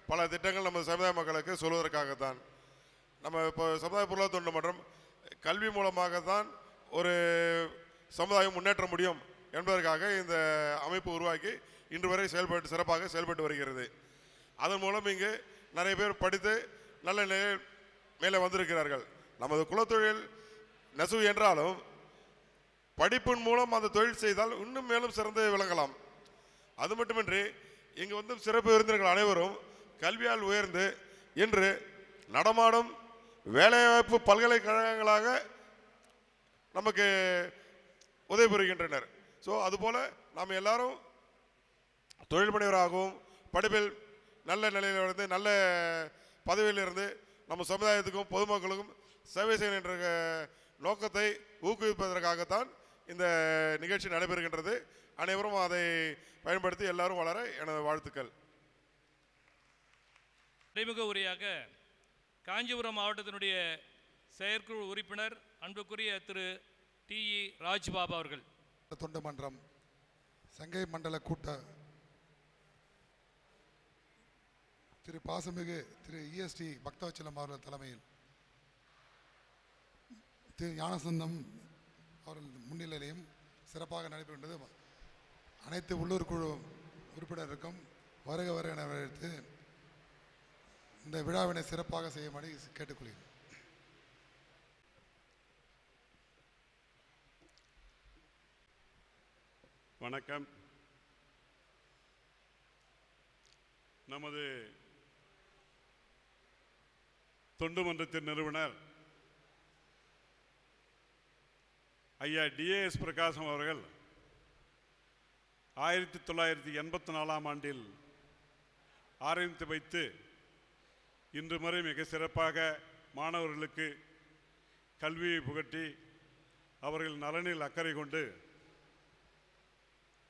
பல திட்டங்கள் நம்ம சமுதாய மக்களுக்கு சொல்வதற்காகத்தான். நம்ம இப்போ சமுதாய பொருளாதார தொண்டு மன்றம் கல்வி மூலமாக தான் ஒரு சமுதாயம் முன்னேற்ற முடியும் என்பதற்காக இந்த அமைப்பு உருவாக்கி இன்று வரை சிறப்பாக செயல்பட்டு வருகிறது. அதன் மூலம் இங்கு நிறைய பேர் படித்து நல்ல நிலையில் மேலே வந்திருக்கிறார்கள். நமது குலத்தொழில் நெசவு என்றாலும் படிப்பின் மூலம் அந்த தொழில் செய்தால் இன்னும் மேலும் சிறந்து விளங்கலாம். அது மட்டுமின்றி இங்கு வந்து சிறப்பு விருந்தினர்கள் அனைவரும் கல்வியால் உயர்ந்து இன்று நடமாடும் வேலைவாய்ப்பு பல்கலைக்கழகங்களாக நமக்கு உதவி புரிகின்றனர். ஸோ அதுபோல் நாம் எல்லாரும் தொழில் முனைவராகவும் படிப்பில் நல்ல நிலையில் இருந்து நல்ல பதவியில் இருந்து நம்ம சமுதாயத்துக்கும் பொதுமக்களுக்கும் சேவை செய்ய என்ற நோக்கத்தை ஊக்குவிப்பதற்காகத்தான் இந்த நிகழ்ச்சி நடைபெறுகின்றது. அனைவரும் அதை பயன்படுத்தி எல்லாரும் வளர எனது வாழ்த்துக்கள். இடைமுக உரையாக காஞ்சிபுரம் மாவட்டத்தினுடைய செயற்குழு உறுப்பினர் அன்புக்குரிய திரு டி.இ. ராஜ்பாபு அவர்கள். தொண்டு மன்றம் சங்கை மண்டல கூட்ட திரு பாசமிகு திரு இஎஸ்டி பக்தவச்சலம் அவர்கள் தலைமையில் திரு ஞானசந்தம் அவர்கள் முன்னிலையிலும் சிறப்பாக நடைபெறுகின்றது. அனைத்து உள்ளூர் குழு உறுப்பினருக்கும் வருக வர என வரவேற்று இந்த விழாவினை சிறப்பாக செய்யும்படி கேட்டுக்கொள்கிறேன். வணக்கம். நமது தொண்டு மன்றத்தின் நிறுவனர் ஐயா டிஏஎஸ் பிரகாசம் அவர்கள் 1984ஆம் ஆண்டில் ஆரம்பித்து வைத்து இன்று வரை மிக சிறப்பாக மாணவர்களுக்கு கல்வியை புகட்டி அவர்கள் நலனில் அக்கறை கொண்டு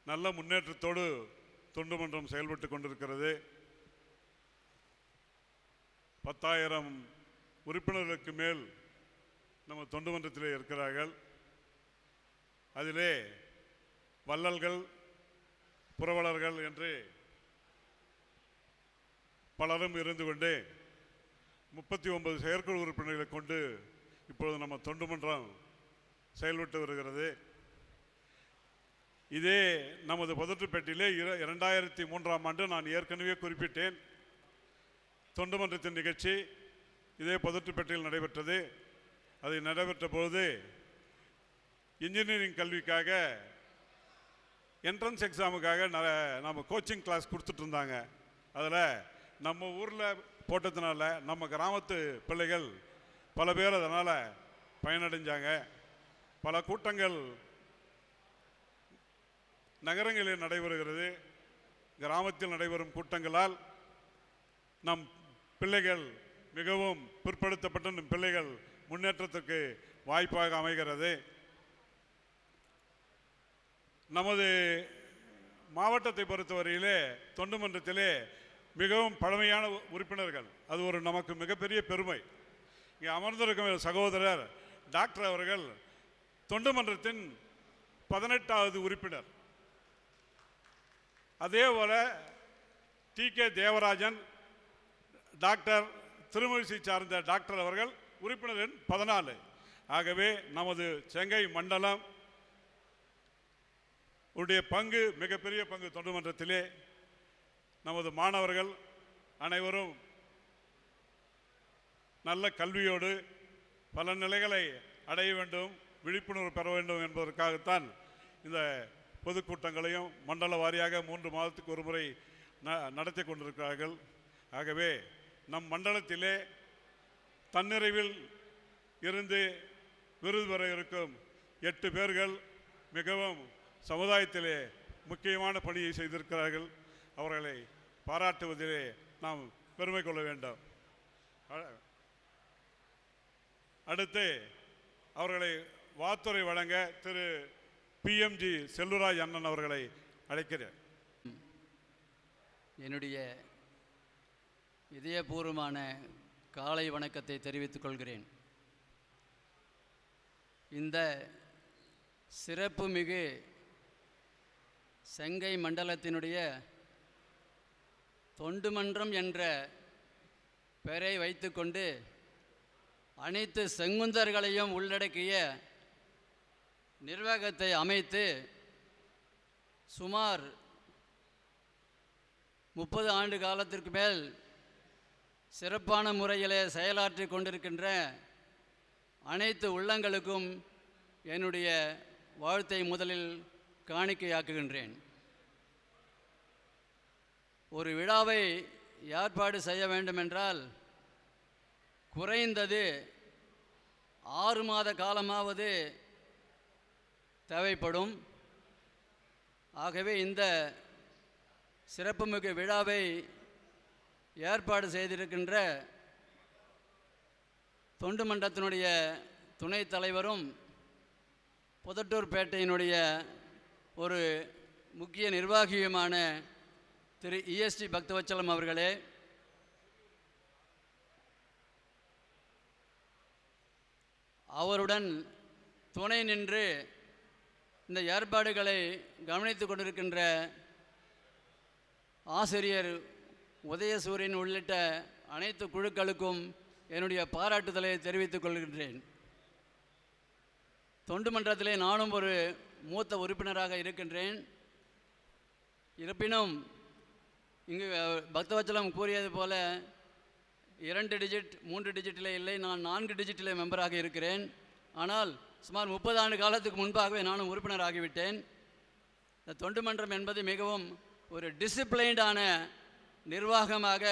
நல்ல முன்னேற்றத்தோடு தொண்டு மன்றம் செயல்பட்டு கொண்டிருக்கிறது. 10,000 உறுப்பினர்களுக்கு மேல் நம்ம தொண்டு மன்றத்திலே இருக்கிறார்கள். அதிலே வள்ளல்கள், புரவலர்கள் என்று பலரும் இருந்து கொண்டு 39 செயற்குழு உறுப்பினர்களை கொண்டு இப்பொழுது நம்ம தொண்டு மன்றம் செயல்பட்டு வருகிறது. இதே நமது பதற்றுப்பேட்டையிலே 2003ஆம் ஆண்டு நான் ஏற்கனவே குறிப்பிட்டேன், தொண்டு மன்றத்தின் நிகழ்ச்சி இதே பதற்றுப்பேட்டையில் நடைபெற்றது. அது நடைபெற்ற போது இன்ஜினியரிங் கல்விக்காக என்ட்ரன்ஸ் எக்ஸாமுக்காக நம்ம கோச்சிங் கிளாஸ் கொடுத்துட்டு இருந்தாங்க. அதில் நம்ம ஊரில் போட்டதுனால நம்ம கிராமத்து பிள்ளைகள் பல பேர் அதனால் பயனடைஞ்சாங்க. பல கூட்டங்கள் நகரங்களில் நடைபெறுகிறது. கிராமத்தில் நடைபெறும் கூட்டங்களால் நம் பிள்ளைகள் மிகவும் பிற்படுத்தப்பட்ட நம் பிள்ளைகள் முன்னேற்றத்துக்கு வாய்ப்பாக அமைகிறது. நமது மாவட்டத்தை பொறுத்தவரையிலே தொண்டு மன்றத்திலே மிகவும் பழமையான உறுப்பினர்கள், அது ஒரு நமக்கு மிகப்பெரிய பெருமை. இங்கே அமர்ந்திருக்கும் சகோதரர் டாக்டர் அவர்கள் தொண்டு மன்றத்தின் 18வது உறுப்பினர். அதே போல டி.கே. தேவராஜன் டாக்டர் திருமழிசை சார்ந்த டாக்டர் அவர்கள் உறுப்பினர் எண் 14. ஆகவே நமது செங்கை மண்டலம் உடைய பங்கு மிகப்பெரிய பங்கு தொண்டு மன்றத்திலே. நமது மாணவர்கள் அனைவரும் நல்ல கல்வியோடு பல நிலைகளை அடைய வேண்டும், விழிப்புணர்வு பெற வேண்டும் என்பதற்காகத்தான் இந்த பொதுக்கூட்டங்களையும் மண்டல வாரியாக 3 மாதத்துக்கு ஒரு முறை நடத்தி கொண்டிருக்கிறார்கள். ஆகவே நம் மண்டலத்திலே தன்னிறைவில் இருந்து விருது பெற இருக்கும் 8 பேர்கள் மிகவும் சமுதாயத்திலே முக்கியமான பணியை செய்திருக்கிறார்கள். அவர்களை பாராட்டுவதிலே நாம் பெருமை கொள்ள வேண்டும். அடுத்து அவர்களை வாத்துரை வழங்க திரு PMG செல்வராஜ் அண்ணன் அவர்களை அழைக்கிறேன். என்னுடைய இதயபூர்வமான காலை வணக்கத்தை தெரிவித்துக் கொள்கிறேன். இந்த சிறப்புமிகு செங்கை மண்டலத்தினுடைய தொண்டு மன்றம் என்ற பெயரை வைத்துக்கொண்டு அனைத்து செங்குந்தர்களையும் உள்ளடக்கிய நிர்வாகத்தை அமைத்து சுமார் 30 ஆண்டு காலத்திற்கு மேல் சிறப்பான முறையிலே செயலாற்றி கொண்டிருக்கின்ற அனைத்து உள்ளங்களுக்கும் என்னுடைய வாழ்த்தை முதலில் காணிக்கையாக்குகின்றேன். ஒரு விழாவை ஏற்பாடு செய்ய வேண்டுமென்றால் குறைந்தது 6 மாத காலமாவது தேவைப்படும். ஆகவே இந்த சிறப்புமிகு விழாவை ஏற்பாடு செய்திருக்கின்ற தொண்டு மன்றத்தினுடைய துணைத் தலைவரும் புதட்டூர்பேட்டையினுடைய ஒரு முக்கிய நிர்வாகியுமான திரு EST பக்தவச்சலம் அவர்களே, அவருடன் துணை நின்று இந்த ஏற்பாடுகளை கவனித்து கொண்டிருக்கின்ற ஆசிரியர் உதயசூரியன் உள்ளிட்ட அனைத்து குழுக்களுக்கும் என்னுடைய பாராட்டுதலை தெரிவித்துக் கொள்கின்றேன். தொண்டு மன்றத்திலே நானும் ஒரு மூத்த உறுப்பினராக இருக்கின்றேன். இருப்பினும் இங்கு பக்தவச்சலம் கூறியது போல 2 டிஜிட் 3 டிஜிட்டிலே இல்லை, நான் 4 டிஜிட்டிலே மெம்பராக இருக்கிறேன். ஆனால் சுமார் 30 ஆண்டு காலத்துக்கு முன்பாகவே நானும் உறுப்பினராகிவிட்டேன். இந்த தொண்டு மன்றம் என்பது மிகவும் ஒரு டிசிப்ளைன்டான நிர்வாகமாக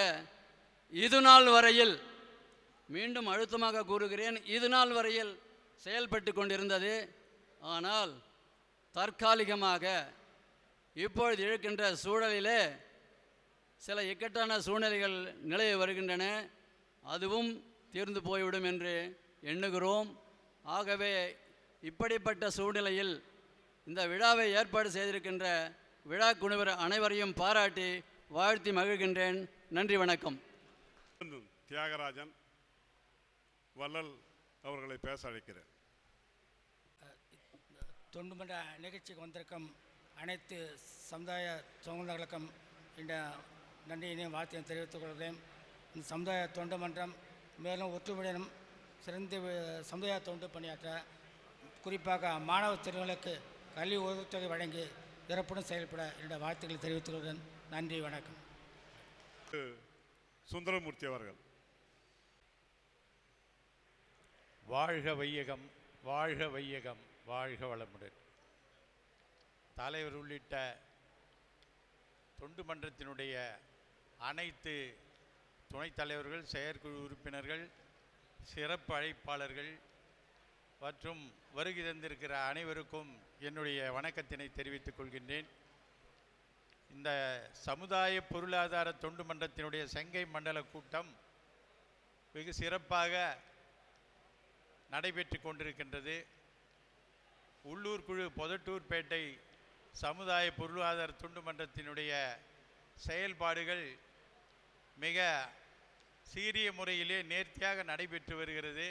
இது நாள் வரையில், மீண்டும் அழுத்தமாக கூறுகிறேன், இது நாள் வரையில் செயல்பட்டு கொண்டிருந்தது. ஆனால் தற்காலிகமாக இப்பொழுது இருக்கின்ற சூழலிலே சில இக்கட்டான சூழ்நிலைகள் நிலவி வருகின்றன. அதுவும் தீர்ந்து போய்விடும் என்று எண்ணுகிறோம். ஆகவே இப்படிப்பட்ட சூழ்நிலையில் இந்த விழாவை ஏற்பாடு செய்திருக்கின்ற விழா குழுவினர் அனைவரையும் பாராட்டி வாழ்த்தி மகிழ்கின்றேன். நன்றி, வணக்கம். தியாகராஜன் வள்ளல் அவர்களை பேச அழைக்கிறேன். தொண்டு மன்ற நிகழ்ச்சிக்கு வந்திருக்கும் அனைத்து சமுதாய சொந்தங்களுக்கும் இந்த நன்றியினையும் வாழ்த்தையும் தெரிவித்துக் கொள்கிறேன். இந்த சமுதாய தொண்டு மன்றம் மேலும் ஒற்றுமையுடனும் சிறந்த சமுதாய தொண்டு பணியாற்ற, குறிப்பாக மாணவ செல்வங்களுக்கு கல்வி உதவித்தொகை வழங்கி சிறப்புடன் செயல்பட என்னுடைய வாழ்த்துக்களை தெரிவித்துக் கொள்கிறேன். நன்றி, வணக்கம். சுந்தரமூர்த்தி அவர்கள். வாழ்க வையகம், வாழ்க வையகம், வாழ்க வளமுடன். தலைவர் உள்ளிட்ட தொண்டு மன்றத்தினுடைய அனைத்து துணைத் தலைவர்கள், செயற்குழு உறுப்பினர்கள், சிறப்பு அழைப்பாளர்கள் மற்றும் வருகை தந்திருக்கிற அனைவருக்கும் என்னுடைய வணக்கத்தினை தெரிவித்துக் கொள்கின்றேன். இந்த சமுதாய பொருளாதார தொண்டு மன்றத்தினுடைய செங்கை மண்டல கூட்டம் வெகு சிறப்பாக நடைபெற்று கொண்டிருக்கின்றது. உள்ளூர் குழு புதட்டூர்பேட்டை சமுதாய பொருளாதார தொண்டு மன்றத்தினுடைய செயல்பாடுகள் மிக சீரிய முறையிலே நேர்த்தியாக நடைபெற்று வருகிறது.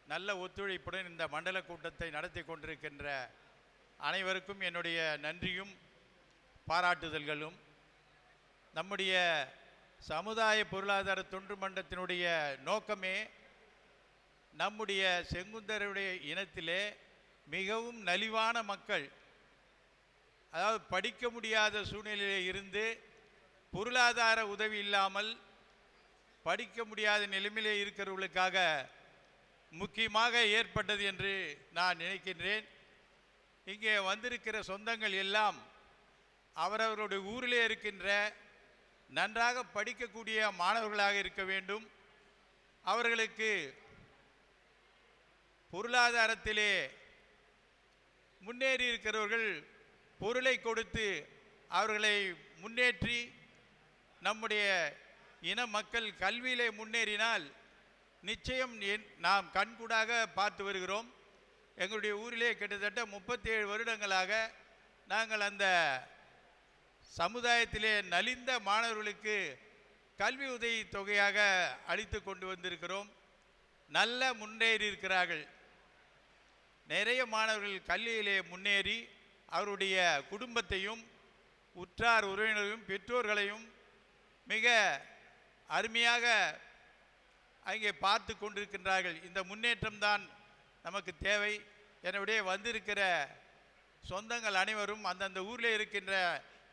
நல்ல ஒத்துழைப்புடன் இந்த மண்டல கூட்டத்தை நடத்தி கொண்டிருக்கின்ற அனைவருக்கும் என்னுடைய நன்றியும் பாராட்டுதல்களும். நம்முடைய சமுதாய பொருளாதார தொண்டு மன்றத்தினுடைய நோக்கமே நம்முடைய செங்குந்தருடைய இனத்திலே மிகவும் நலிவான மக்கள், அதாவது படிக்க முடியாத சூழ்நிலையில் இருந்து பொருளாதார உதவி இல்லாமல் படிக்க முடியாத நிலைமையிலே இருக்கிறவர்களுக்காக முக்கியமாக ஏற்பட்டது என்று நான் நினைக்கின்றேன். இங்கே வந்திருக்கிற சொந்தங்கள் எல்லாம் அவரவருடைய ஊரிலே இருக்கின்ற நன்றாக படிக்கக்கூடிய மாணவர்களாக இருக்க வேண்டும். அவர்களுக்கு பொருளாதாரத்திலே முன்னேறி இருக்கிறவர்கள் பொருளை கொடுத்து அவர்களை முன்னேற்றி நம்முடைய இன மக்கள் கல்வியிலே முன்னேறினால் நிச்சயம் நாம் கண்கூடாக பார்த்து வருகிறோம். எங்களுடைய ஊரிலே கிட்டத்தட்ட 37 வருடங்களாக நாங்கள் அந்த சமுதாயத்திலே நலிந்த மாணவர்களுக்கு கல்வி உதவி தொகையாக அளித்து கொண்டு வந்திருக்கிறோம். நல்ல முன்னேறி இருக்கிறார்கள். நிறைய மாணவர்கள் கல்வியிலே முன்னேறி அவருடைய குடும்பத்தையும் உற்றார் உறவினரையும் பெற்றோர்களையும் மிக அருமையாக அங்கே பார்த்து கொண்டிருக்கின்றார்கள். இந்த முன்னேற்றம் தான் நமக்கு தேவை. எனவே வந்திருக்கிற சொந்தங்கள் அனைவரும் அந்தந்த ஊரில் இருக்கின்ற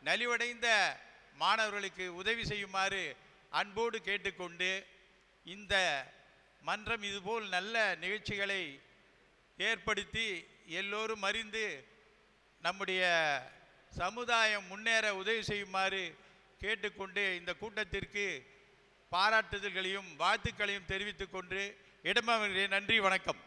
நலிவடைந்த மாணவர்களுக்கு உதவி செய்யுமாறு அன்போடு கேட்டுக்கொண்டு, இந்த மன்றம் இதுபோல் நல்ல நிகழ்ச்சிகளை ஏற்படுத்தி எல்லோரும் அறிந்து நம்முடைய சமுதாயம் முன்னேற உதவி செய்யுமாறு கேட்டுக்கொண்டு இந்த கூட்டத்திற்கு பாராட்டுதல்களையும் வாழ்த்துக்களையும் தெரிவித்துக் கொண்டு இடமளிக்கிறேன். நன்றி, வணக்கம்.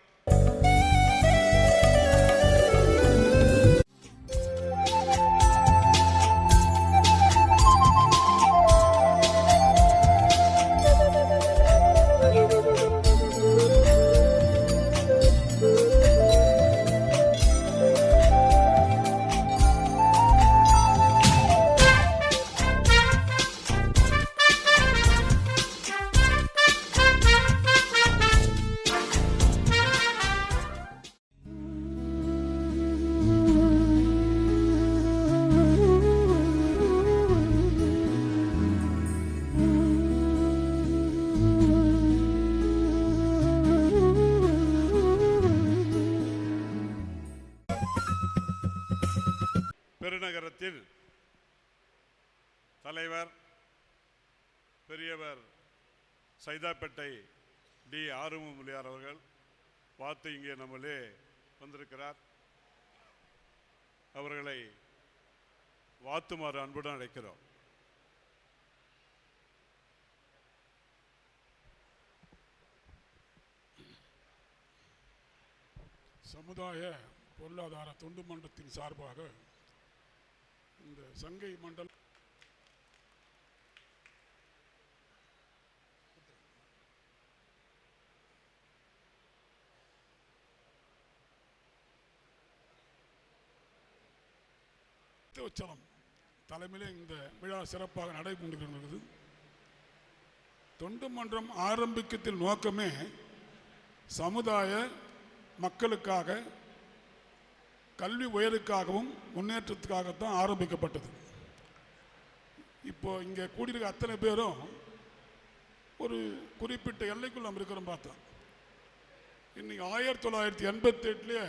பெருநகரத்தில் தலைவர் பெரியவர் சைதாப்பேட்டை டி ஆறுமுகமுலியார் அவர்கள் பார்த்து இங்கே நம்மளே வந்திருக்கிறார். அவர்களை வாழ்த்துமாறு அன்புடன் அழைக்கிறோம். சமுதாய பொருளாதார தொண்டு மன்றத்தின் சார்பாக இந்த சங்கை மண்டல் உச்சலம் தலைமையிலே இந்த விழா சிறப்பாக நடைபெறுகிறது. தொண்டு மன்றம் ஆரம்பிக்கத்தில் நோக்கமே சமுதாய மக்களுக்காக கல்வி உயருக்காகவும் முன்னேற்றத்துக்காகத்தான் ஆரம்பிக்கப்பட்டது. இப்போ இங்கே கூடியிருக்க அத்தனை பேரும் ஒரு குறிப்பிட்ட எல்லைக்குள் நம்ம இருக்கிறோம் பார்த்தோம். இன்னைக்கு 1988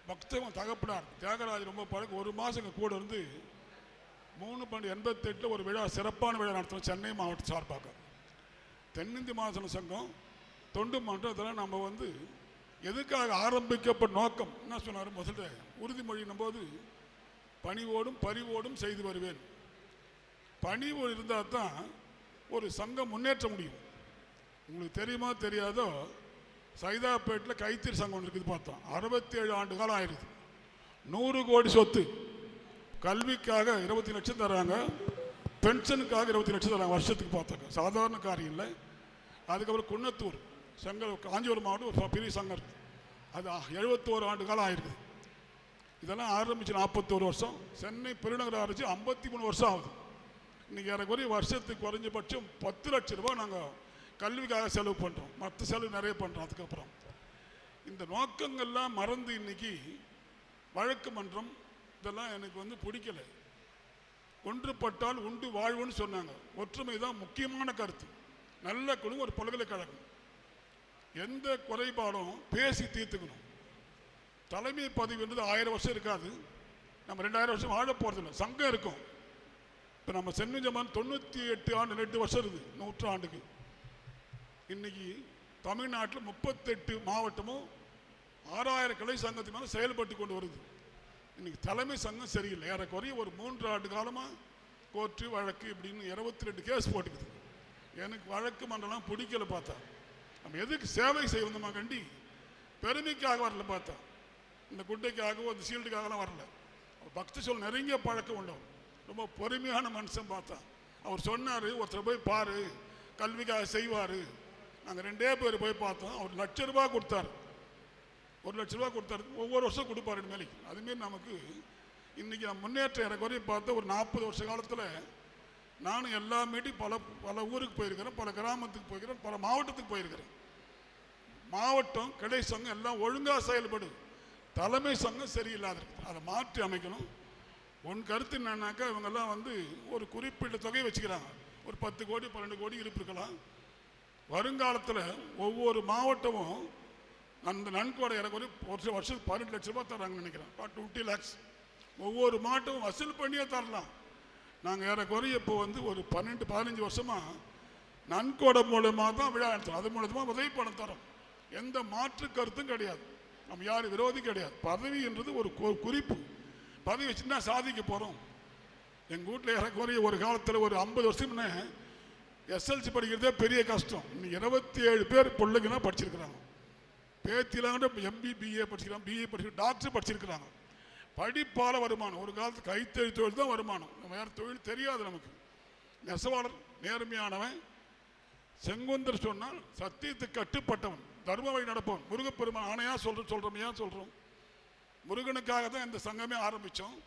பக்தவன் தகப்பனார் தியாகராஜ் ரொம்ப பழக்கம் ஒரு மாதம் கூட இருந்து 3/88 ஒரு விழா சிறப்பான விழா நடத்துகிறோம் சென்னை மாவட்ட சார்பாக. தென்னிந்திய மகாசன சங்கம் தொண்டு மன்றம் இதெல்லாம் நம்ம எதுக்காக ஆரம்பிக்கப்பட்ட நோக்கம் என்ன சொன்னார்? முதல்ல உறுதிமொழினும் போது பணிவோடும் பரிவோடும் செய்து வருவேன். பணிவு இருந்தால் தான் ஒரு சங்கம் முன்னேற்ற முடியும். உங்களுக்கு தெரியுமா தெரியாதோ, சைதாப்பேட்டில் கைத்தறி சங்கம் இருக்குது பார்த்தோம். 67 ஆண்டு காலம் ஆயிடுது. 100 கோடி சொத்து. கல்விக்காக 20 லட்சம் தராங்க, பென்ஷனுக்காக 20 லட்சம் தராங்க வருஷத்துக்கு பார்த்தாங்க. சாதாரண காரியம் இல்லை. அதுக்கப்புறம் குன்னத்தூர் சங்கம் காஞ்சிபுரம் மாவட்டம் ஒரு பெரிய சங்கம் இருக்குது. அது 71 ஆண்டு காலம் ஆயிருக்குது. இதெல்லாம் ஆரம்பிச்சு 41 வருஷம். சென்னை பெருநகர ஆரம்பிச்சு 53 வருஷம் ஆகுது. இன்றைக்கி ஏறக்குறைய வருஷத்துக்கு குறைஞ்சபட்சம் 10 லட்சம் ரூபாய் நாங்கள் கல்விக்காக செலவு பண்ணுறோம். மற்ற செலவு நிறைய பண்ணுறோம். அதுக்கப்புறம் இந்த நோக்கங்கள்லாம் மறந்து இன்னைக்கு வழக்கு மன்றம் இதெல்லாம் எனக்கு பிடிக்கலை. ஒன்றுபட்டால் உண்டு வாழ்வுன்னு சொன்னாங்க. ஒற்றுமை தான் முக்கியமான கருத்து. நல்ல குழு ஒரு பல்கலைக்கழகம் எந்த குறைபாடும் பேசி தீர்த்துக்கணும். தலைமை பதவி என்பது 1000 வருஷம் இருக்காது. நம்ம 2000 வருஷம் வாழ போகிறதில்லை. சங்கம் இருக்கும். இப்போ நம்ம சென்னை ஜமான் 98 ஆண்டு 2 வருஷம் இருக்குது நூற்றாண்டுக்கு. இன்னைக்கு தமிழ்நாட்டில் 38 மாவட்டமும் 6000 கிளை சங்கத்தினால செயல்பட்டு கொண்டு வருது. இன்னைக்கு தலைமை சங்கம் சரியில்லை. ஏறக்குறைய ஒரு 3 ஆண்டு காலமாக கோர்ட்டு வழக்கு இப்படின்னு 22 கேஸ் போட்டுக்குது. எனக்கு வழக்கு மன்றம்லாம் பிடிக்கல. பார்த்தா நம்ம எதுக்கு சேவை செய்ய வந்தோமா கண்டி பெருமைக்காக வரல. பார்த்தா இந்த குட்டைக்காகவோ அந்த சீல்டுக்காகலாம் வரல. பக்தி சொல் நெருங்கிய பழக்கம் உள்ளவர், ரொம்ப பொறுமையான மனுஷன். பார்த்தா அவர் சொன்னார், ஒருத்தர் போய் பாரு கல்விக்காக செய்வார். நாங்கள் 2 பேர் போய் பார்த்தோம். அவர் ₹1,00,000 கொடுத்தாரு. ₹1,00,000 கொடுத்தாரு. ஒவ்வொரு வருஷம் கொடுப்பாரு மேலைக்கு. அதுமாரி நமக்கு இன்றைக்கி நம்ம முன்னேற்றம் எனக்கு வரையும் பார்த்தா ஒரு 40 வருஷ காலத்தில் நானும் எல்லா மீட்டிங் பல ஊருக்கு போயிருக்கிறேன், பல கிராமத்துக்கு போயிருக்கிறேன், பல மாவட்டத்துக்கு போயிருக்கிறேன். மாவட்டம் கிளை சங்கம் எல்லாம் ஒழுங்காக செயல்படுது, தலைமை சங்கம் சரியில்லாத இருக்குது. அதை மாற்றி அமைக்கணும். உன் கருத்து என்னன்னாக்கா இவங்கெல்லாம் ஒரு குறிப்பிட்ட தொகையை வச்சுக்கிறாங்க. ஒரு 10 கோடி 12 கோடி இருப்பிருக்கலாம். வருங்காலத்தில் ஒவ்வொரு மாவட்டமும் அந்த நன்கொடை இறக்குறை வருஷத்துக்கு 18 லட்ச ரூபாய் தராங்கன்னு நினைக்கிறேன். 20 lakhs ஒவ்வொரு மாவட்டமும் வசூல் பண்ணியே தரலாம். நாங்கள் ஏறக்குறைய இப்போ ஒரு 12-15 வருஷமாக நன்கொடை மூலமாக தான் விழா நடத்துகிறோம். அது மூலமாக உதவி பணம் தரோம். எந்த மாற்று கருத்தும் கிடையாது. நம்ம யாரும் விரோதி கிடையாது. பதவி என்றது ஒரு குறிப்பு. பதவி வச்சுன்னா சாதிக்க போகிறோம். எங்கள் வீட்டில் ஏறக்குறைய ஒரு காலத்தில் ஒரு 50 வருஷம் முன்னே எஸ்எல்சி படிக்கிறதே பெரிய கஷ்டம். இன்னைக்கு 27 பேர் பிள்ளைங்கன்னா படிச்சிருக்கிறாங்க. பேத்திலாம் கூட எம்பி பிஏ படிச்சிருக்காங்க, பிஏ படிச்சிருக்காங்க, டாக்டர் படிச்சிருக்கிறாங்க. படிப்பால் வருமானம். ஒரு காலத்து கைத்தறி தொழில் தான் வருமானம். வேறு தொழில் தெரியாது நமக்கு. நெசவாளர் நேர்மையானவன், செங்குந்தர் சொன்னால் சத்தியத்துக்கு கட்டுப்பட்டவன், தர்ம வழி நடப்பவன். முருகப்பெருமான் ஆணையாக சொல்கிறோம். ஏன் சொல்கிறோம்? முருகனுக்காக தான் இந்த சங்கமே ஆரம்பித்தோம்.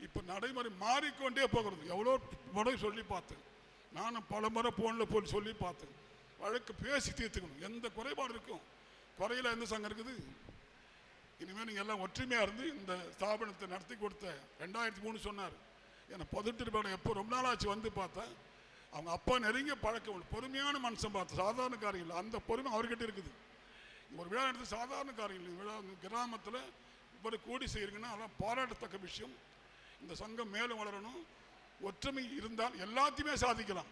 இப்போ நடைமுறை மாறிக்கொண்டே போகிறது. எவ்வளோ முறை சொல்லி பார்த்தேன். நானும் பல முறை ஃபோனில் போய் சொல்லி பார்த்தேன். வழக்கு பேசி தீர்த்துக்கணும். எந்த குறைபாடு இருக்கும்? குறையில் எந்த சங்கம் இருக்குது? இனிமேல் நீங்கள் எல்லாம் ஒற்றுமையாக இருந்து இந்த ஸ்தாபனத்தை நடத்தி கொடுத்த 2003 சொன்னார். என்னை பொதுட்டிருப்பாங்க. எப்போ ரொம்ப நாள் ஆச்சு வந்து பார்த்தேன். அவங்க அப்பா நெருங்கிய பழக்கம், பொறுமையான மனுஷன் பார்த்தேன். சாதாரண காரியங்கள் அந்த பொறுமை அவர்கிட்ட இருக்குது. ஒரு விழா எடுத்து சாதாரண காரியங்கள் விழா கிராமத்தில் இப்போ கூடி செய்யுங்கன்னா அதெல்லாம் பாராட்டத்தக்க விஷயம். இந்த சங்கம் மேலும் வளரணும். ஒற்றுமை இருந்தால் எல்லாத்தையுமே சாதிக்கலாம்.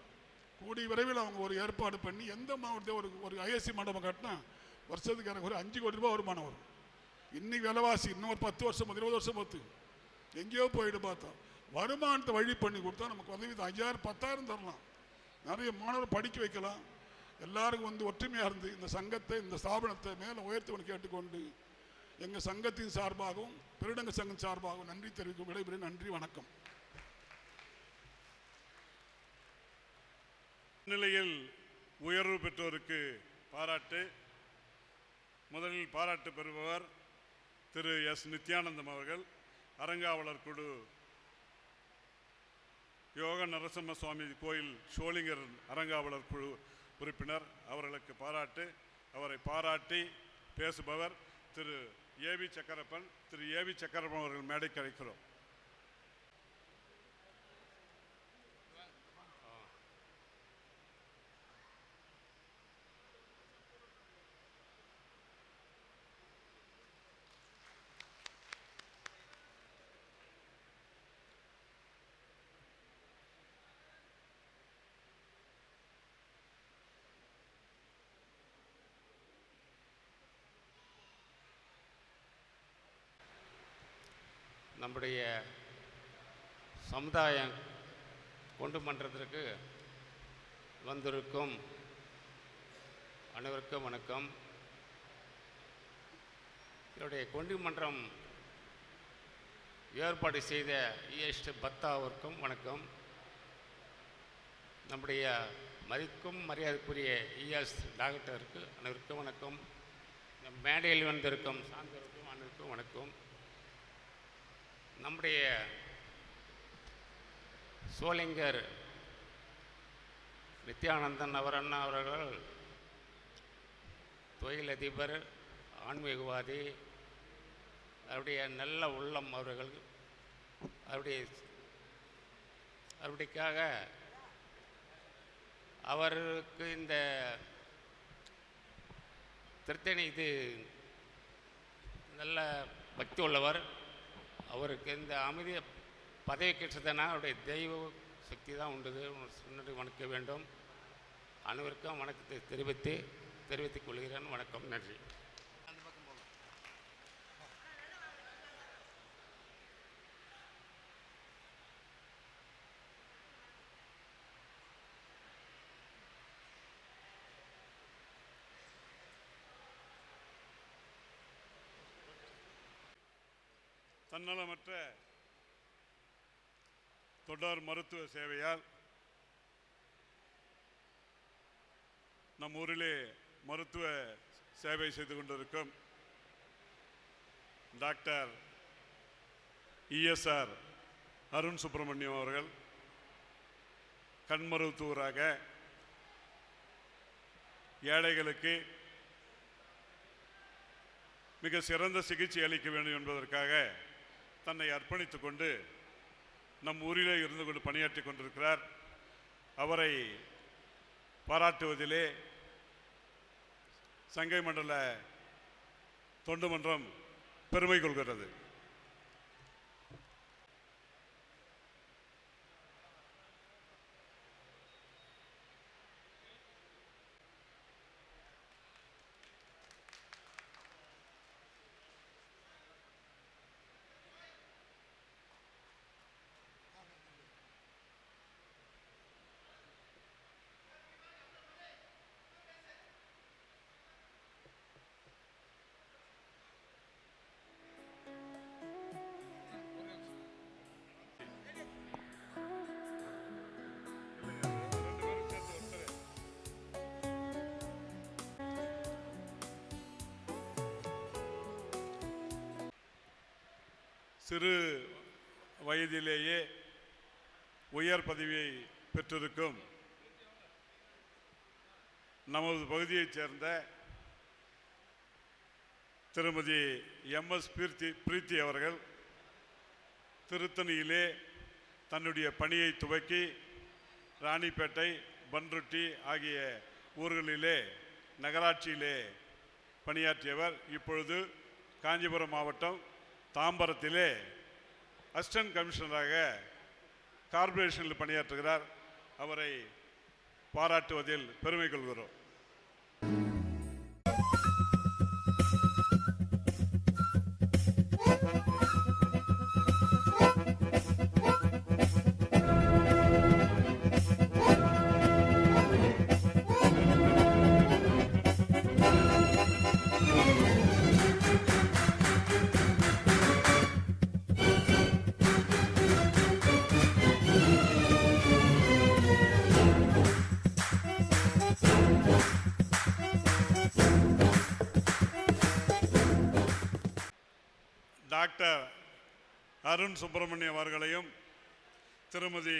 கூடி விரைவில் அவங்க ஒரு ஏற்பாடு பண்ணி எந்த மாவட்டத்தில் ஒரு ஐஎஸ்சி மண்டபம் கட்டினா வருஷத்துக்கு எனக்கு ஒரு 5 கோடி ரூபாய் வருமானம் வரும். இன்னைக்கு விலைவாசி இன்னும் ஒரு 10 வருஷம் 20 வருஷம் பார்த்து எங்கேயோ போயிட்டு பார்த்தோம். வருமானத்தை வழி பண்ணி கொடுத்தா நமக்கு உதவி 5000 10,000 தரலாம். நிறைய மாணவர் படிக்க வைக்கலாம். எல்லாருக்கும் ஒற்றுமையாக இருந்து இந்த சங்கத்தை இந்த ஸ்தாபனத்தை மேலே உயர்த்தவன் கேட்டுக்கொண்டு எங்கள் சங்கத்தின் சார்பாகவும் பெருடங்க சங்கம் சார்பாகவும் நன்றி தெரிவிக்கும் விடைபெறும். நன்றி, வணக்கம். நிலையில் உயர்வு பெற்றோருக்கு பாராட்டு. முதலில் பாராட்டு பெறுபவர் திரு எஸ். நித்யானந்தம் அவர்கள், அறங்காவலர் குழு யோக நரசிம்ம சுவாமி கோயில் ஷோலிங்கர் அறங்காவலர் குழு உறுப்பினர். அவர்களுக்கு பாராட்டு. அவரை பாராட்டி பேசுபவர் திரு ஏவி சக்கரப்பன். திரு ஏவி சக்கரப்பன் அவர்கள் மேடைக்கு அழைக்கிறோம். நம்முடைய சமுதாயம் கொண்டு மன்றத்திற்கு வந்திருக்கும் அனைவருக்கும் வணக்கம். என்னுடைய கொண்டு மன்றம் ஏற்பாடு செய்த இஎஸ்டி பக்தா அவருக்கும் வணக்கம். நம்முடைய மதிக்கும் மரியாதைக்குரிய இஎஸ் டாக்டருக்கு அனைவருக்கும் வணக்கம். மேடையில் வந்திருக்கும் சார்ந்தவருக்கும் அனைவருக்கும் வணக்கம். நம்முடைய சோளிங்கர் நித்யானந்தன் அவர்கள் தொழிலதிபர், ஆன்மீகவாதி. அவருடைய நல்ல உள்ளம் அவர்களுக்காக அவருக்கு இந்த திருத்தணி நல்ல பக்தி உள்ளவர். அவருக்கு இந்த அமைதிய பதவி கிடைச்சதுன்னா அவருடைய தெய்வ சக்தி தான் உண்டுது. சொன்னது வணக்க வேண்டும். அனைவருக்கும் வணக்கத்தை தெரிவித்துக் கொள்கிறேன். வணக்கம், நன்றி. தன்னலமற்ற தொடர் மருத்துவ சேவையால் நம் ஊரிலே மருத்துவ சேவை செய்து கொண்டிருக்கும் டாக்டர் இஎஸ்ஆர் அருண் சுப்பிரமணியம் அவர்கள் கண் மருத்துவராக ஏழைகளுக்கு மிக சிறந்த சிகிச்சை அளிக்க வேண்டும் என்பதற்காக தன்னை அர்ப்பணித்துக் கொண்டு நம் ஊரிலே இருந்து கொண்டு பணியாற்றி கொண்டிருக்கிறார். அவரை பாராட்டுவதிலே சங்கை மண்டல தொண்டு மன்றம் பெருமை கொள்கிறது. சிறு வயதிலேயே உயர் பதவியை பெற்றிருக்கும் நமது பகுதியைச் சேர்ந்த திருமதி எம்எஸ் பிரீத்தி அவர்கள் திருத்தணியிலே தன்னுடைய பணியை துவக்கி ராணிப்பேட்டை, பன்ருட்டி ஆகிய ஊர்களிலே நகராட்சியிலே பணியாற்றியவர். இப்பொழுது காஞ்சிபுரம் மாவட்டம் தாம்பரத்திலே அசிஸ்டன்ட் கமிஷனராக கார்ப்பரேஷனில் பணியாற்றுகிறார். அவரை பாராட்டுவதில் பெருமை கொள்கிறோம். டாக்டர் அருண் சுப்பிரமணியம் அவர்களையும் திருமதி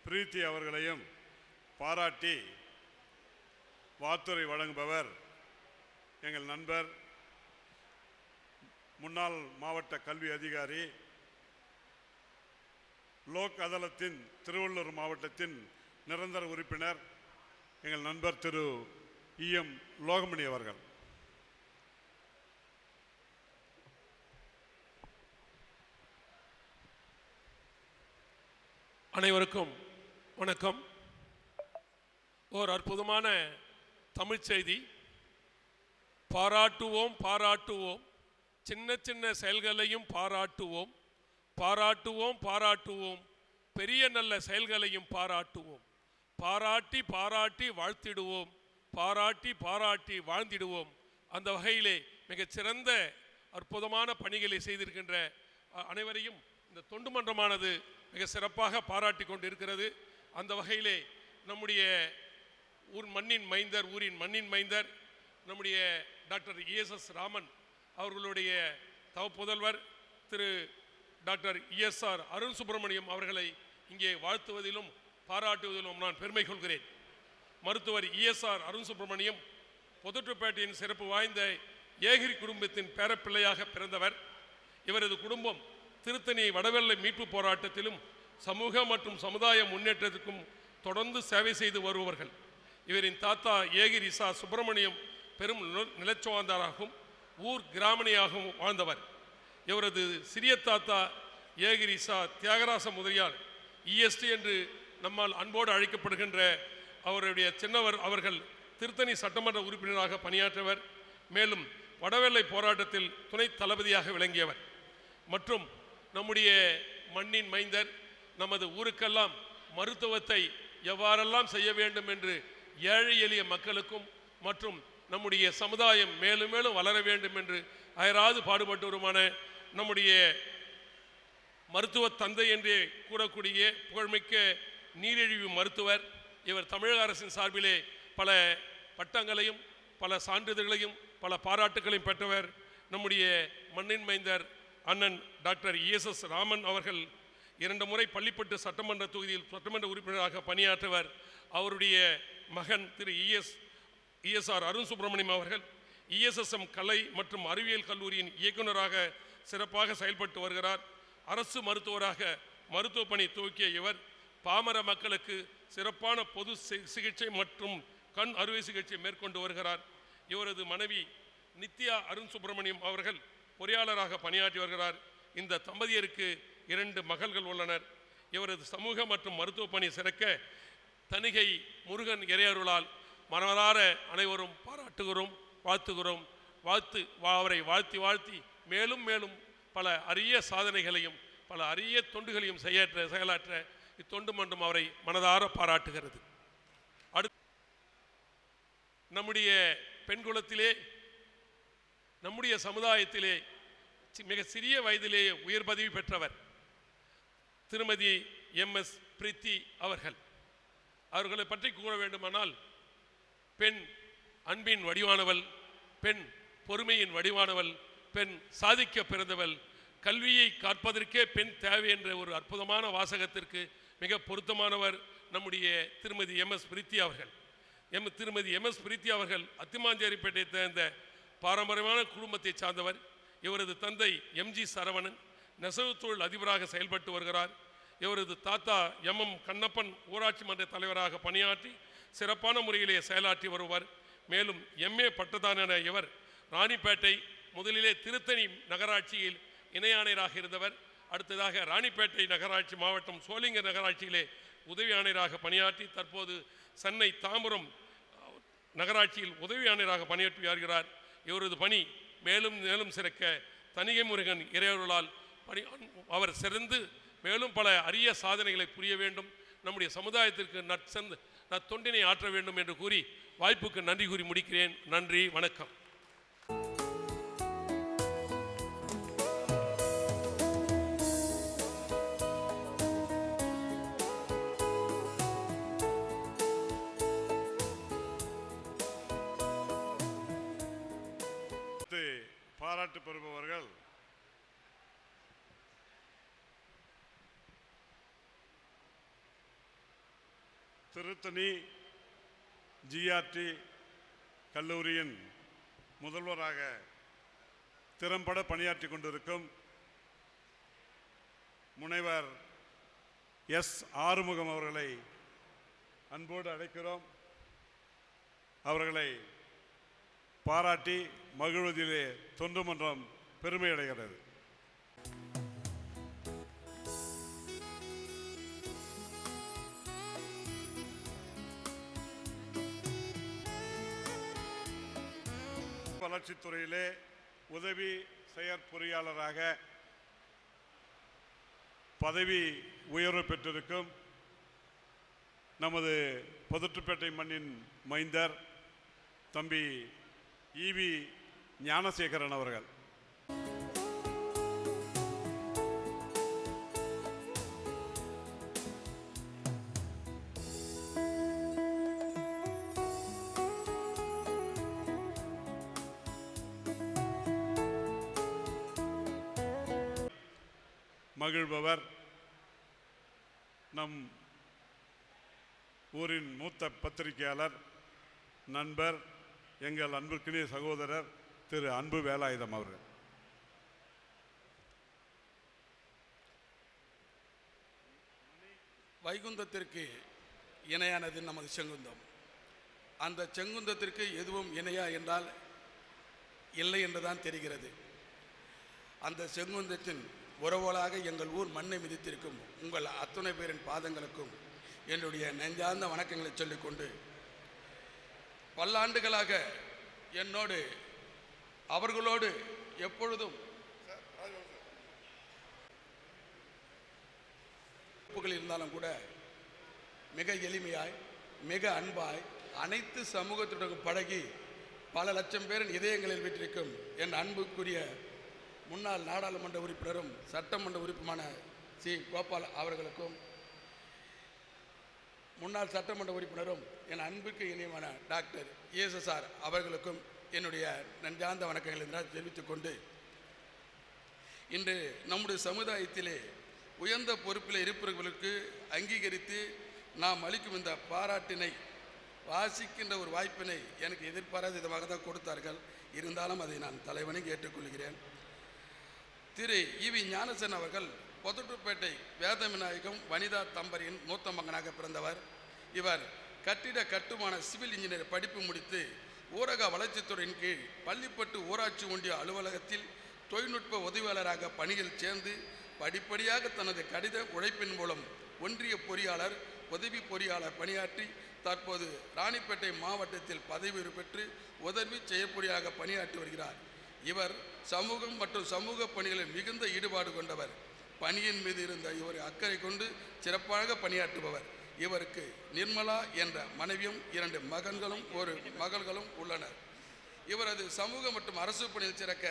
பிரீத்தி அவர்களையும் பாராட்டி வாழ்த்துரை வழங்குபவர் எங்கள் நண்பர், முன்னாள் மாவட்ட கல்வி அதிகாரி, லோக் அதாலத்தின் திருவள்ளூர் மாவட்டத்தின் நிரந்தர உறுப்பினர் எங்கள் நண்பர் திரு இஎம் லோகமணி அவர்கள். அனைவருக்கும் வணக்கம். ஓர் அற்புதமான தமிழ் செய்தி. பாராட்டுவோம் பாராட்டுவோம், சின்ன சின்ன செயல்களையும் பாராட்டுவோம், பாராட்டுவோம் பாராட்டுவோம், பெரிய நல்ல செயல்களையும் பாராட்டுவோம், பாராட்டி பாராட்டி வாழ்த்திடுவோம், பாராட்டி பாராட்டி வாழ்ந்திடுவோம். அந்த வகையிலே மிகச்சிறந்த அற்புதமான பணிகளை செய்திருக்கின்ற அனைவரையும் இந்த தொண்டு மன்றமானது மிக சிறப்பாக பாராட்டி கொண்டு இருக்கிறது. அந்த வகையிலே நம்முடைய ஊரின் மண்ணின் மைந்தர் நம்முடைய டாக்டர் ESS ராமன் அவர்களுடைய புதல்வர் திரு டாக்டர் ESR அருண் சுப்பிரமணியம் அவர்களை இங்கே வாழ்த்துவதிலும் பாராட்டுவதிலும் நான் பெருமை கொள்கிறேன். மருத்துவர் ESR அருண் சுப்பிரமணியம் பொதுட்டுப்பேட்டையின் சிறப்பு வாய்ந்த ஏகிரி குடும்பத்தின் பேரப்பிள்ளையாக பிறந்தவர். இவரது குடும்பம் திருத்தணி வடவெள்ளை மீட்பு போராட்டத்திலும் சமூக மற்றும் சமுதாய முன்னேற்றத்திற்கும் தொடர்ந்து சேவை செய்து வருபவர்கள். இவரின் தாத்தா ஏகிரி சா சுப்பிரமணியம் பெரும் நிலச்சுவாந்தாராகவும் ஊர் கிராமணியாகவும் வாழ்ந்தவர். இவரது சிறிய தாத்தா ஏகிரி சா தியாகராச முதலியார் EST என்று நம்மால் அன்போடு அழைக்கப்படுகின்ற அவருடைய சின்னவர் அவர்கள் திருத்தணி சட்டமன்ற உறுப்பினராக பணியாற்றவர். மேலும் வடவெள்ளை போராட்டத்தில் துணை தளபதியாக விளங்கியவர். மற்றும் நம்முடைய மண்ணின் மைந்தர் நமது ஊருக்கெல்லாம் மருத்துவத்தை எவ்வாறெல்லாம் செய்ய வேண்டும் என்று ஏழை எளிய மக்களுக்கும் மற்றும் நம்முடைய சமுதாயம் மேலும் மேலும் வளர வேண்டும் என்று அயராது பாடுபட்டவருமான நம்முடைய மருத்துவ தந்தை என்றே கூறக்கூடிய புகழ்மிக்க நீரிழிவு மருத்துவர். இவர் தமிழக அரசின் சார்பிலே பல பட்டங்களையும் பல சான்றிதழ்களையும் பல பாராட்டுகளையும் பெற்றவர். நம்முடைய மண்ணின் மைந்தர் அண்ணன் டாக்டர் ESS ராமன் அவர்கள் 2 முறை பள்ளிப்பட்டு சட்டமன்ற தொகுதியில் சட்டமன்ற உறுப்பினராக பணியாற்றவர். அவருடைய மகன் திரு இஎஸ்ஆர் அருண் சுப்பிரமணியம் அவர்கள் இஎஸ்எஸ்எம் கலை மற்றும் அறிவியல் கல்லூரியின் இயக்குநராக சிறப்பாக செயல்பட்டு வருகிறார். அரசு மருத்துவராக மருத்துவ பணி துவக்கிய இவர் பாமர மக்களுக்கு சிறப்பான பொது சிகிச்சை மற்றும் கண் அறுவை சிகிச்சை மேற்கொண்டு வருகிறார். இவரது மனைவி நித்யா அருண் சுப்பிரமணியம் அவர்கள் பொறியாளராக பணியாற்றி வருகிறார். இந்த தம்பதியருக்கு 2 மகள்கள் உள்ளனர். இவரது சமூக மற்றும் மருத்துவ பணி சிறக்க தணிகை முருகன் இறையருளால் மனதார அனைவரும் பாராட்டுகிறோம், வாழ்த்துகிறோம். அவரை வாழ்த்தி மேலும் மேலும் பல அரிய சாதனைகளையும் பல அரிய தொண்டுகளையும் செயலாற்ற இத்தொண்டு மன்றம் அவரை மனதார பாராட்டுகிறது. அடுத்து நம்முடைய பெண்குலத்திலே நம்முடைய சமுதாயத்திலே மிக சிறிய வயதிலேயே உயர் பதவி பெற்றவர் திருமதி MS பிரீத்தி அவர்களை பற்றி கூற வேண்டுமானால் பெண் அன்பின் வடிவானவள், பெண் பொறுமையின் வடிவானவள், பெண் சாதிக்க பிறந்தவள், கல்வியை காப்பதற்கே பெண் தேவை என்ற ஒரு அற்புதமான வாசகத்திற்கு மிக பொருத்தமானவர் நம்முடைய திருமதி பிரீத்தி அவர்கள். திருமதி பிரீத்தி அவர்கள் அத்திமாஞ்சேரிப்பேட்டை சேர்ந்த பாரம்பரியமான குடும்பத்தை சார்ந்தவர். இவரது தந்தை MG சரவணன் நெசவு தொழில் அதிபராக செயல்பட்டு வருகிறார். இவரது தாத்தா MM கண்ணப்பன் ஊராட்சி மன்ற தலைவராக பணியாற்றி சிறப்பான முறையிலே செயலாற்றி வருவார். மேலும் MA பட்டதான இவர் ராணிப்பேட்டை முதலிலே திருத்தணி நகராட்சியில் இணை ஆணையராக இருந்தவர். அடுத்ததாக ராணிப்பேட்டை நகராட்சி மாவட்டம் சோளிங்கர் நகராட்சியிலே உதவி ஆணையராக பணியாற்றி தற்போது சென்னை தாம்பரம் நகராட்சியில் உதவி ஆணையராக பணியாற்றி வருகிறார். இவரது பணி மேலும் மேலும் சிறக்க தணிகை முருகன் இறையருளால் அவர் சிறந்து மேலும் பல அரிய சாதனைகளை புரிய வேண்டும், நம்முடைய சமுதாயத்திற்கு நற்தொண்டினை ஆற்ற வேண்டும் என்று கூறி வாய்ப்புக்கு நன்றி கூறி முடிக்கிறேன். நன்றி, வணக்கம். பாராட்டு பெறுபவர்கள் திருத்தணி GRT கல்லூரியின் முதல்வராக திறம்பட பணியாற்றி கொண்டிருக்கும் முனைவர் S. ஆறுமுகம் அவர்களை அன்போடு அழைக்கிறோம். அவர்களை பாராட்டி மகிழ்வதிலே தொண்டு மன்றம் பெருமை அடைகிறது. வளர்ச்சித்துறையிலே உதவி செயற்பொறியாளராக பதவி உயர்வு பெற்றிருக்கும் நமது பதுற்றுப்பேட்டை மண்ணின் மைந்தர் தம்பி EV ஞானசேகரன் அவர்கள். மகிழ்பவர் நம் ஊரின் மூத்த பத்திரிகையாளர், நண்பர், எங்கள் அன்பிற்கினிய சகோதரர் திரு அன்பு வேலாயுதம் அவர்கள். வைகுந்தத்திற்கு இணையானது நமது செங்குந்தம். அந்த செங்குந்தத்திற்கு எதுவும் இணையா என்றால் இல்லை என்றுதான் தெரிகிறது. அந்த செங்குந்தத்தின் உறவுகளாக எங்கள் ஊர் மண்ணை மிதித்திருக்கும் உங்கள் அத்துணை பேரின் பாதங்களுக்கும் என்னுடைய நெஞ்சார்ந்த வணக்கங்களை சொல்லிக்கொண்டு, பல்லாண்டுகளாக என்னோடு அவர்களோடு எப்பொழுதும் இருந்தாலும் கூட மிக எளிமையாய் மிக அன்பாய் அனைத்து சமூகத்துடன் பழகி பல லட்சம் பேரின் இதயங்களில் விட்டிருக்கும் என் அன்புக்குரிய முன்னாள் நாடாளுமன்ற உறுப்பினரும் சட்டமன்ற உறுப்பினருமான சி. கோபால் அவர்களுக்கும், முன்னாள் சட்டமன்ற உறுப்பினரும் என் அன்புக்கு இனியமான டாக்டர் ESSR அவர்களுக்கும் என்னுடைய நன்றார்ந்த வணக்கங்களை தெரிவித்துக் கொண்டு, இன்று நம்முடைய சமுதாயத்திலே உயர்ந்த பொறுப்பில் இருப்பவர்களுக்கு அங்கீகரித்து நாம் அளிக்கும் இந்த பாராட்டினை வாசிக்கின்ற ஒரு வாய்ப்பினை எனக்கு எதிர்பாராத விதமாக தான் கொடுத்தார்கள். இருந்தாலும் அதை நான் தலைவனை ஏற்றுக்கொள்கிறேன். திரு ஈவி ஞானசேகரன் அவர்கள் பொதுட்டுப்பேட்டை வேதவிநாயகம் வனிதா தம்பதியின் மூத்த மகனாக பிறந்தவர். இவர் கட்டிட கட்டுமான சிவில் இன்ஜினியர் படிப்பு முடித்து ஊரக வளர்ச்சித்துறையின் கீழ் பள்ளிப்பட்டு ஊராட்சி ஒன்றிய அலுவலகத்தில் தொழில்நுட்ப உதவியாளராக பணியில் சேர்ந்து படிப்படியாக தனது கடித உழைப்பின் மூலம் ஒன்றிய பொறியாளர் உதவி பொறியாளர் பணியாற்றி தற்போது ராணிப்பேட்டை மாவட்டத்தில் பதவி உயர்வு பெற்று உதவி செயற்பொறியாக பணியாற்றி வருகிறார். இவர் சமூகம் மற்றும் சமூக பணிகளில் மிகுந்த ஈடுபாடு கொண்டவர். பணியின் மீது இருந்த இவர் அக்கறை கொண்டு சிறப்பாக பணியாற்றுபவர். இவருக்கு நிர்மலா என்ற மனைவியும் 2 மகன்களும் 1 மகள்களும் உள்ளனர். இவரது சமூக மற்றும் அரசு பணியில் சிறக்க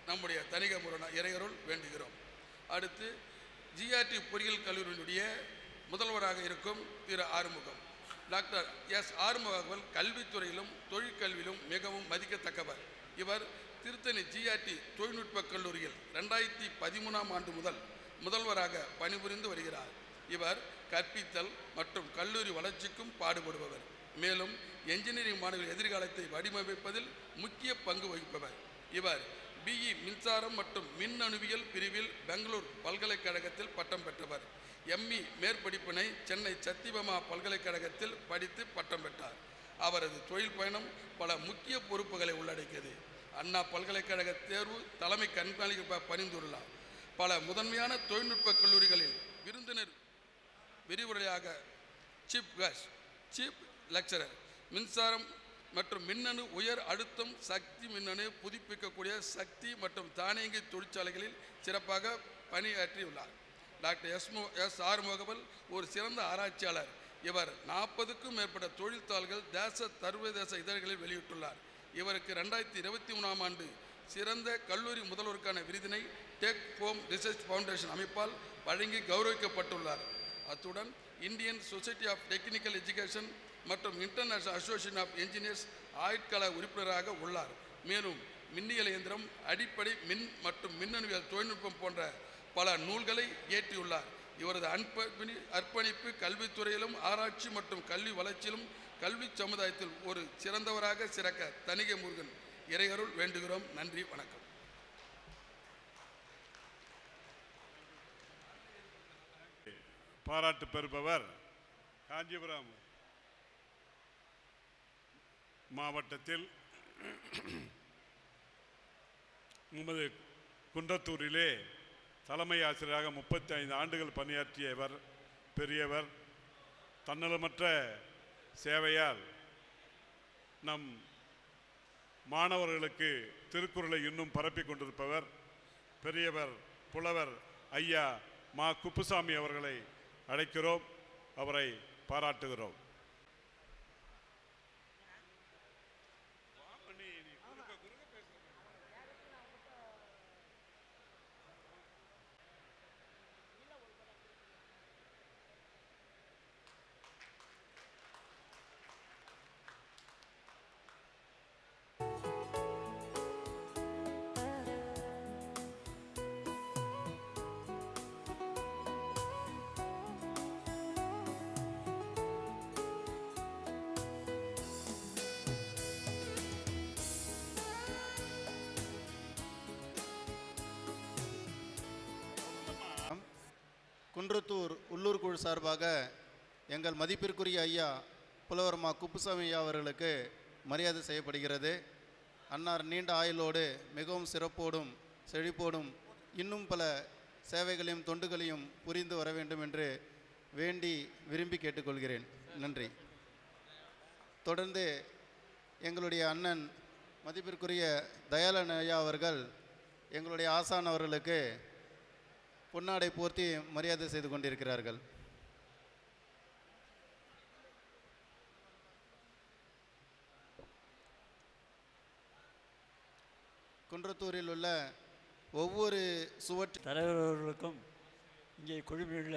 நம்முடைய தனிக முரண இறையருள் வேண்டுகிறோம். அடுத்து ஜிஆர்டி பொறியியல் கல்லூரியினுடைய முதல்வராக இருக்கும் திரு ஆறுமுகம். டாக்டர் எஸ் ஆறுமுகம் கல்வித்துறையிலும் தொழிற்கல்வியிலும் மிகவும் மதிக்கத்தக்கவர். இவர் திருத்தணி ஜிஆர்டி தொழில்நுட்ப கல்லூரியில் 2013ஆம் ஆண்டு முதல் முதல்வராக பணிபுரிந்து வருகிறார். இவர் கற்பித்தல் மற்றும் கல்லூரி வளர்ச்சிக்கும் பாடுபடுபவர். மேலும் என்ஜினியரிங் மாணவர்கள் எதிர்காலத்தை வடிவமைப்பதில் முக்கிய பங்கு வகிப்பவர். இவர் பிஇ மின்சாரம் மற்றும் மின்னணுவியல் பிரிவில் பெங்களூர் பல்கலைக்கழகத்தில் பட்டம் பெற்றவர். எம்இ மேற்படிப்பினை சென்னை சத்தியபாமா பல்கலைக்கழகத்தில் படித்து பட்டம் பெற்றார். அவரது தொழில் பயணம் பல முக்கிய பொறுப்புகளை உள்ளடக்கியது. அண்ணா பல்கலைக்கழக தேர்வு தலைமை கண்காணிக்க பணிந்துள்ளார். பல முதன்மையான தொழில்நுட்ப கல்லூரிகளில் விருந்தினர் விரிவுரையாக சீஃப் லெக்சரர் மின்சாரம் மற்றும் மின்னணு உயர் அழுத்தம் சக்தி மின்னணு புதுப்பிக்கக்கூடிய சக்தி மற்றும் தானியங்கி தொழிற்சாலைகளில் சிறப்பாக பணியாற்றியுள்ளார். டாக்டர் எஸ் ஆறுமுகம் ஒரு சிறந்த ஆராய்ச்சியாளர். இவர் 40க்கும் மேற்பட்ட தொழில்தாள்கள் தேச சர்வதேச இதழ்களில் வெளியிட்டுள்ளார். இவருக்கு 2023ஆம் ஆண்டு சிறந்த கல்லூரி முதல்வருக்கான விருதினை டெக் ஹோம் ரிசர்ச் ஃபவுண்டேஷன் அமைப்பால் வழங்கி கௌரவிக்கப்பட்டுள்ளார். அத்துடன் Indian society of technical education மற்றும் இன்டர்நேஷனல் அசோசியேஷன் ஆஃப் என்ஜினியர்ஸ் ஆயுட்கால உறுப்பினராக உள்ளார். மேலும் மின்னியல் இயந்திரம், அடிப்படை மின் மற்றும் மின்னணுவியல் தொழில்நுட்பம் போன்ற பல நூல்களை இயற்றியுள்ளார். இவரது அர்ப்பணிப்பு கல்வித்துறையிலும் ஆராய்ச்சி மற்றும் கல்வி வளர்ச்சியிலும் கல்வி சமுதாயத்தில் ஒரு சிறந்தவராக சிறக்க தணிகை முருகன் இறையருள் வேண்டுகிறோம். நன்றி, வணக்கம். பாராட்டு பெறுபவர் காஞ்சிபுரம் மாவட்டத்தில் நமது குன்றத்தூரிலே தலைமை ஆசிரியராக 35 ஆண்டுகள் பணியாற்றியவர். பெரியவர். தன்னலமற்ற சேவையால் நம் மாணவர்களுக்கு திருக்குறளை இன்னும் பரப்பி கொண்டிருப்பவர் பெரியவர் புலவர் ஐயா மா குப்புசாமி அவர்களை அழைக்கிறோம். அவரை பாராட்டுகிறோம். குன்றத்தூர் உள்ளூர் குழு சார்பாக எங்கள் மதிப்பிற்குரிய ஐயா புலவர் மா குப்புசாமி ஐயா அவர்களுக்கு மரியாதை செய்யப்படுகிறது. அன்னார் நீண்ட ஆயுளோடு மிகவும் சிறப்போடும் செழிப்போடும் இன்னும் பல சேவைகளையும் தொண்டுகளையும் புரிந்து வர வேண்டும் என்று வேண்டி விரும்பி கேட்டுக்கொள்கிறேன். நன்றி. தொடர்ந்து எங்களுடைய அண்ணன் மதிப்பிற்குரிய தயாளன் ஐயா அவர்கள் எங்களுடைய ஆசான் அவர்களுக்கு பொன்னாடை போர்த்தி மரியாதை செய்து கொண்டிருக்கிறார்கள். குன்றத்தூரில் உள்ள ஒவ்வொரு சுவற்று தலைவர்களுக்கும் இங்கே குழுமியுள்ள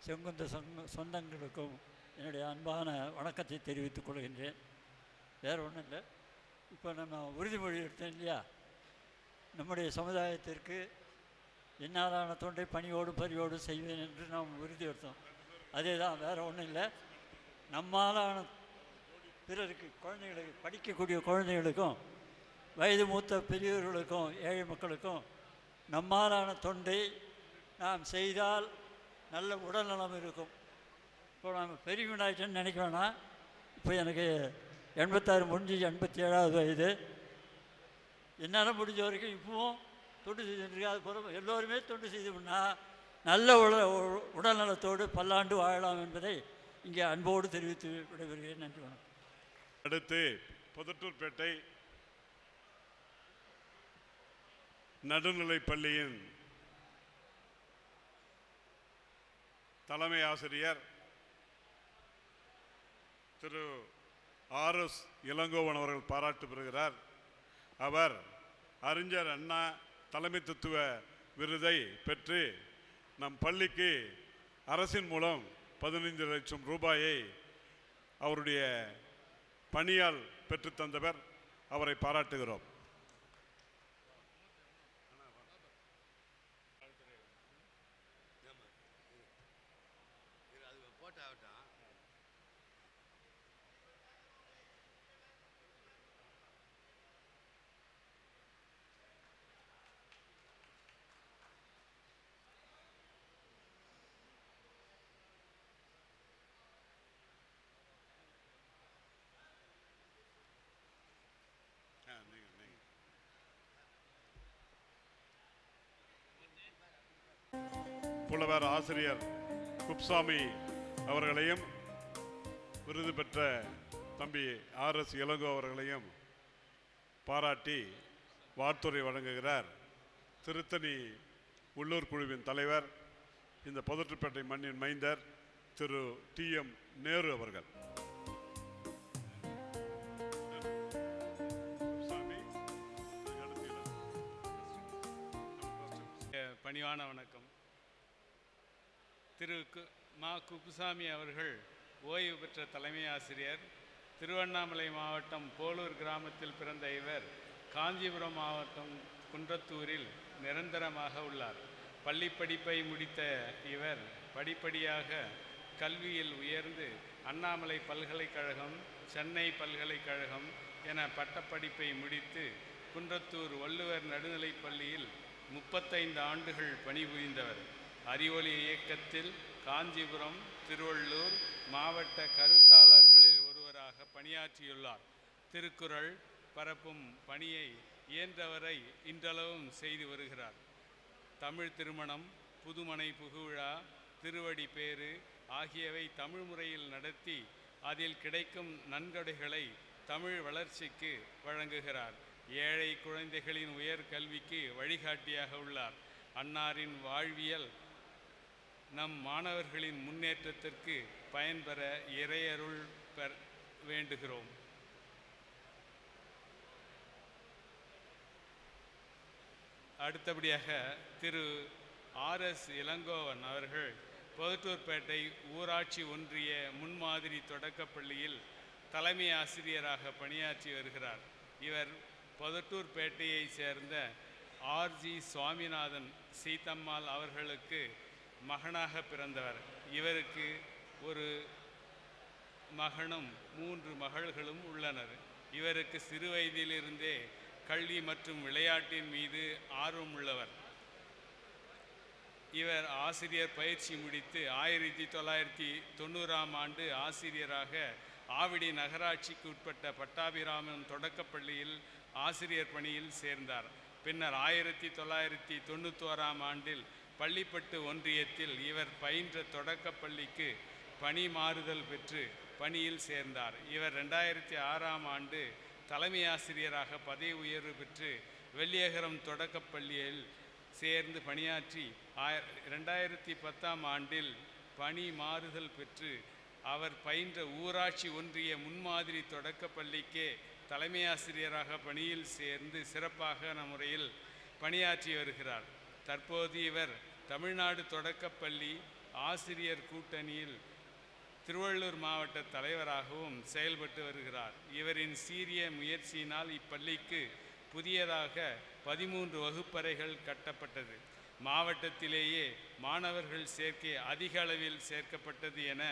செங்குந்த சொந்தங்களுக்கும் என்னுடைய அன்பான வணக்கத்தை தெரிவித்துக் கொள்கின்றேன். வேறு ஒன்றும் இல்லை. இப்போ நம்ம உறுதிமொழி எடுத்தோம் இல்லையா, நம்முடைய சமுதாயத்திற்கு என்னாலான தொண்டை பணியோடு பரிவோடு செய்வேன் என்று நாம் உறுதி எடுத்தோம். அதே தான், வேறு ஒன்றும் இல்லை. நம்மாலான பிறருக்கு, குழந்தைகளுக்கு, படிக்கக்கூடிய குழந்தைகளுக்கும் வயது மூத்த பெரியவர்களுக்கும் ஏழை மக்களுக்கும் நம்மாலான தொண்டை நாம் செய்தால் நல்ல உடல்நலம் இருக்கும். இப்போ நாம் பெரியவனாயிட்டேன்னு நினைக்க வேணாம். இப்போ எனக்கு 86 முடிஞ்சு 87வது வயது. என்னால் முடிஞ்ச வரைக்கும் இப்பவும் தொண்டு செய்துருக்கு. அது போல எல்லோருமே தொண்டு செய்தோம்னா நல்ல உடல்நலத்தோடு பல்லாண்டு வாழலாம் என்பதை இங்கே அன்போடு தெரிவித்து விடைபெறுகிறேன். நன்றி, வணக்கம். அடுத்து புதட்டூர்பேட்டை நடுநிலைப் பள்ளியின் தலைமை ஆசிரியர் திரு RS இளங்கோவன் அவர்கள் பாராட்டு பெறுகிறார். அவர் அறிஞர் அண்ணா தலைமைத்துவ விருதை பெற்று நம் பள்ளிக்கு அரசின் மூலம் 15 லட்சம் ரூபாயை அவருடைய பணியால் பெற்றுத்தந்தவர். அவரை பாராட்டுகிறோம். புலவர் ஆசிரியர் குப்சாமி அவர்களையும் விருது பெற்ற தம்பி RS இளங்கோ அவர்களையும் பாராட்டி வாழ்த்துரை வழங்குகிறார் திருத்தணி உள்ளூர் குழுவின் தலைவர், இந்த புதட்டூர்பேட்டை மண்ணின் மைந்தர் திரு TM நேரு அவர்கள். பணிவான வணக்கம். திரு குப்புசாமி அவர்கள் ஓய்வு பெற்ற தலைமை ஆசிரியர். திருவண்ணாமலை மாவட்டம் போலூர் கிராமத்தில் பிறந்த இவர் காஞ்சிபுரம் மாவட்டம் குன்றத்தூரில் நிரந்தரமாக உள்ளார். பள்ளி படிப்பை முடித்த இவர் படிப்படியாக கல்வியில் உயர்ந்து அண்ணாமலை பல்கலைக்கழகம், சென்னை பல்கலைக்கழகம் என பட்டப்படிப்பை முடித்து குன்றத்தூர் வள்ளுவர் நடுநிலைப் பள்ளியில் 35 ஆண்டுகள் பணிபுரிந்தவர். அறிவொளி இயக்கத்தில் காஞ்சிபுரம், திருவள்ளூர் மாவட்ட கருத்தாளர்களில் ஒருவராக பணியாற்றியுள்ளார். திருக்குறள் பரப்பும் பணியை இயன்றவரை இன்றளவும் செய்து வருகிறார். தமிழ் திருமணம், புதுமனை புகுவிழா, திருவடி பேறு ஆகியவை தமிழ் முறையில் நடத்தி அதில் கிடைக்கும் நன்கொடைகளை தமிழ் வளர்ச்சிக்கு வழங்குகிறார். ஏழை குழந்தைகளின் உயர் கல்விக்கு வழிகாட்டியாக உள்ளார். அன்னாரின் வாழ்வியல் நம் மாணவர்களின் முன்னேற்றத்திற்கு பயன்பெற இறையருள் வேண்டுகிறோம். அடுத்தபடியாக திரு RS இளங்கோவன் அவர்கள் புதட்டூர்பேட்டை ஊராட்சி ஒன்றிய முன்மாதிரி தொடக்கப்பள்ளியில் தலைமை ஆசிரியராக பணியாற்றி வருகிறார். இவர் புதட்டூர்பேட்டையை சேர்ந்த RG சுவாமிநாதன் சீத்தம்மாள் அவர்களுக்கு மகனாக பிறந்தவர். இவருக்கு ஒரு மகனும் 3 மகள்களும் உள்ளனர். இவருக்கு சிறு வயதிலிருந்தே கல்வி மற்றும் விளையாட்டின் மீது ஆர்வம் உள்ளவர். இவர் ஆசிரியர் பயிற்சி முடித்து 1990ஆம் ஆண்டு ஆசிரியராக ஆவடி நகராட்சிக்கு உட்பட்ட பட்டாபிராமன் தொடக்கப்பள்ளியில் ஆசிரியர் பணியில் சேர்ந்தார். பின்னர் 1991ஆம் ஆண்டில் பள்ளிப்பட்டு ஒன்றியத்தில் இவர் பயின்ற தொடக்கப்பள்ளிக்கு பணி மாறுதல் பெற்று பணியில் சேர்ந்தார். இவர் 2006ஆம் ஆண்டு தலைமை ஆசிரியராக பதவி உயர்வு பெற்று வெள்ளியகரம் தொடக்கப்பள்ளியில் சேர்ந்து பணியாற்றி 2010ஆம் ஆண்டில் பணி மாறுதல் பெற்று அவர் பயின்ற ஊராட்சி ஒன்றிய முன்மாதிரி தொடக்கப்பள்ளிக்கே தலைமை ஆசிரியராக பணியில் சேர்ந்து சிறப்பாக முறையில் பணியாற்றி வருகிறார். தற்போது இவர் தமிழ்நாடு தொடக்கப்பள்ளி ஆசிரியர் கூட்டணியில் திருவள்ளூர் மாவட்ட தலைவராகவும் செயல்பட்டு வருகிறார். இவரின் சீரிய முயற்சியினால் இப்பள்ளிக்கு புதியதாக 13 வகுப்பறைகள் கட்டப்பட்டது. மாவட்டத்திலேயே மாணவர்கள் சேர்க்கை அதிக அளவில் சேர்க்கப்பட்டது என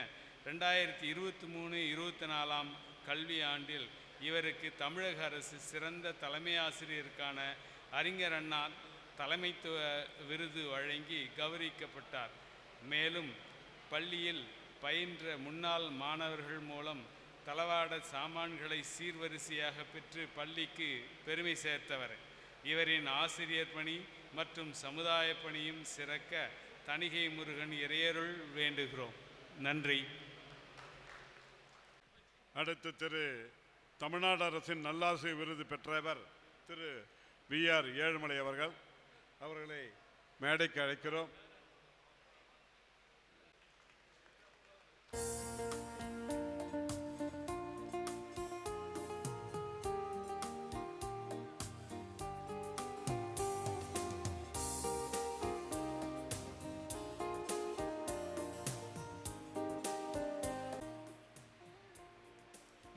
2023-24 கல்வி ஆண்டில் இவருக்கு தமிழக அரசு சிறந்த தலைமை ஆசிரியருக்கான அறிஞர் அண்ணா தலைமைத்துவ விருது வழங்கி கௌரவிக்கப்பட்டார். மேலும் பள்ளியில் பயின்ற முன்னாள் மாணவர்கள் மூலம் தளவாட சாமான்களை சீர்வரிசையாக பெற்று பள்ளிக்கு பெருமை சேர்த்தவர். இவரின் ஆசிரியர் பணி மற்றும் சமுதாய பணியும் சிறக்க தணிகை முருகன் இறையருள் வேண்டுகிறோம். நன்றி. அடுத்து திரு தமிழ்நாடு அரசின் நல்லாசிரியர் விருது பெற்றவர் திரு VR ஏழுமலை அவர்களை மேடைக்கு அழைக்கிறோம்.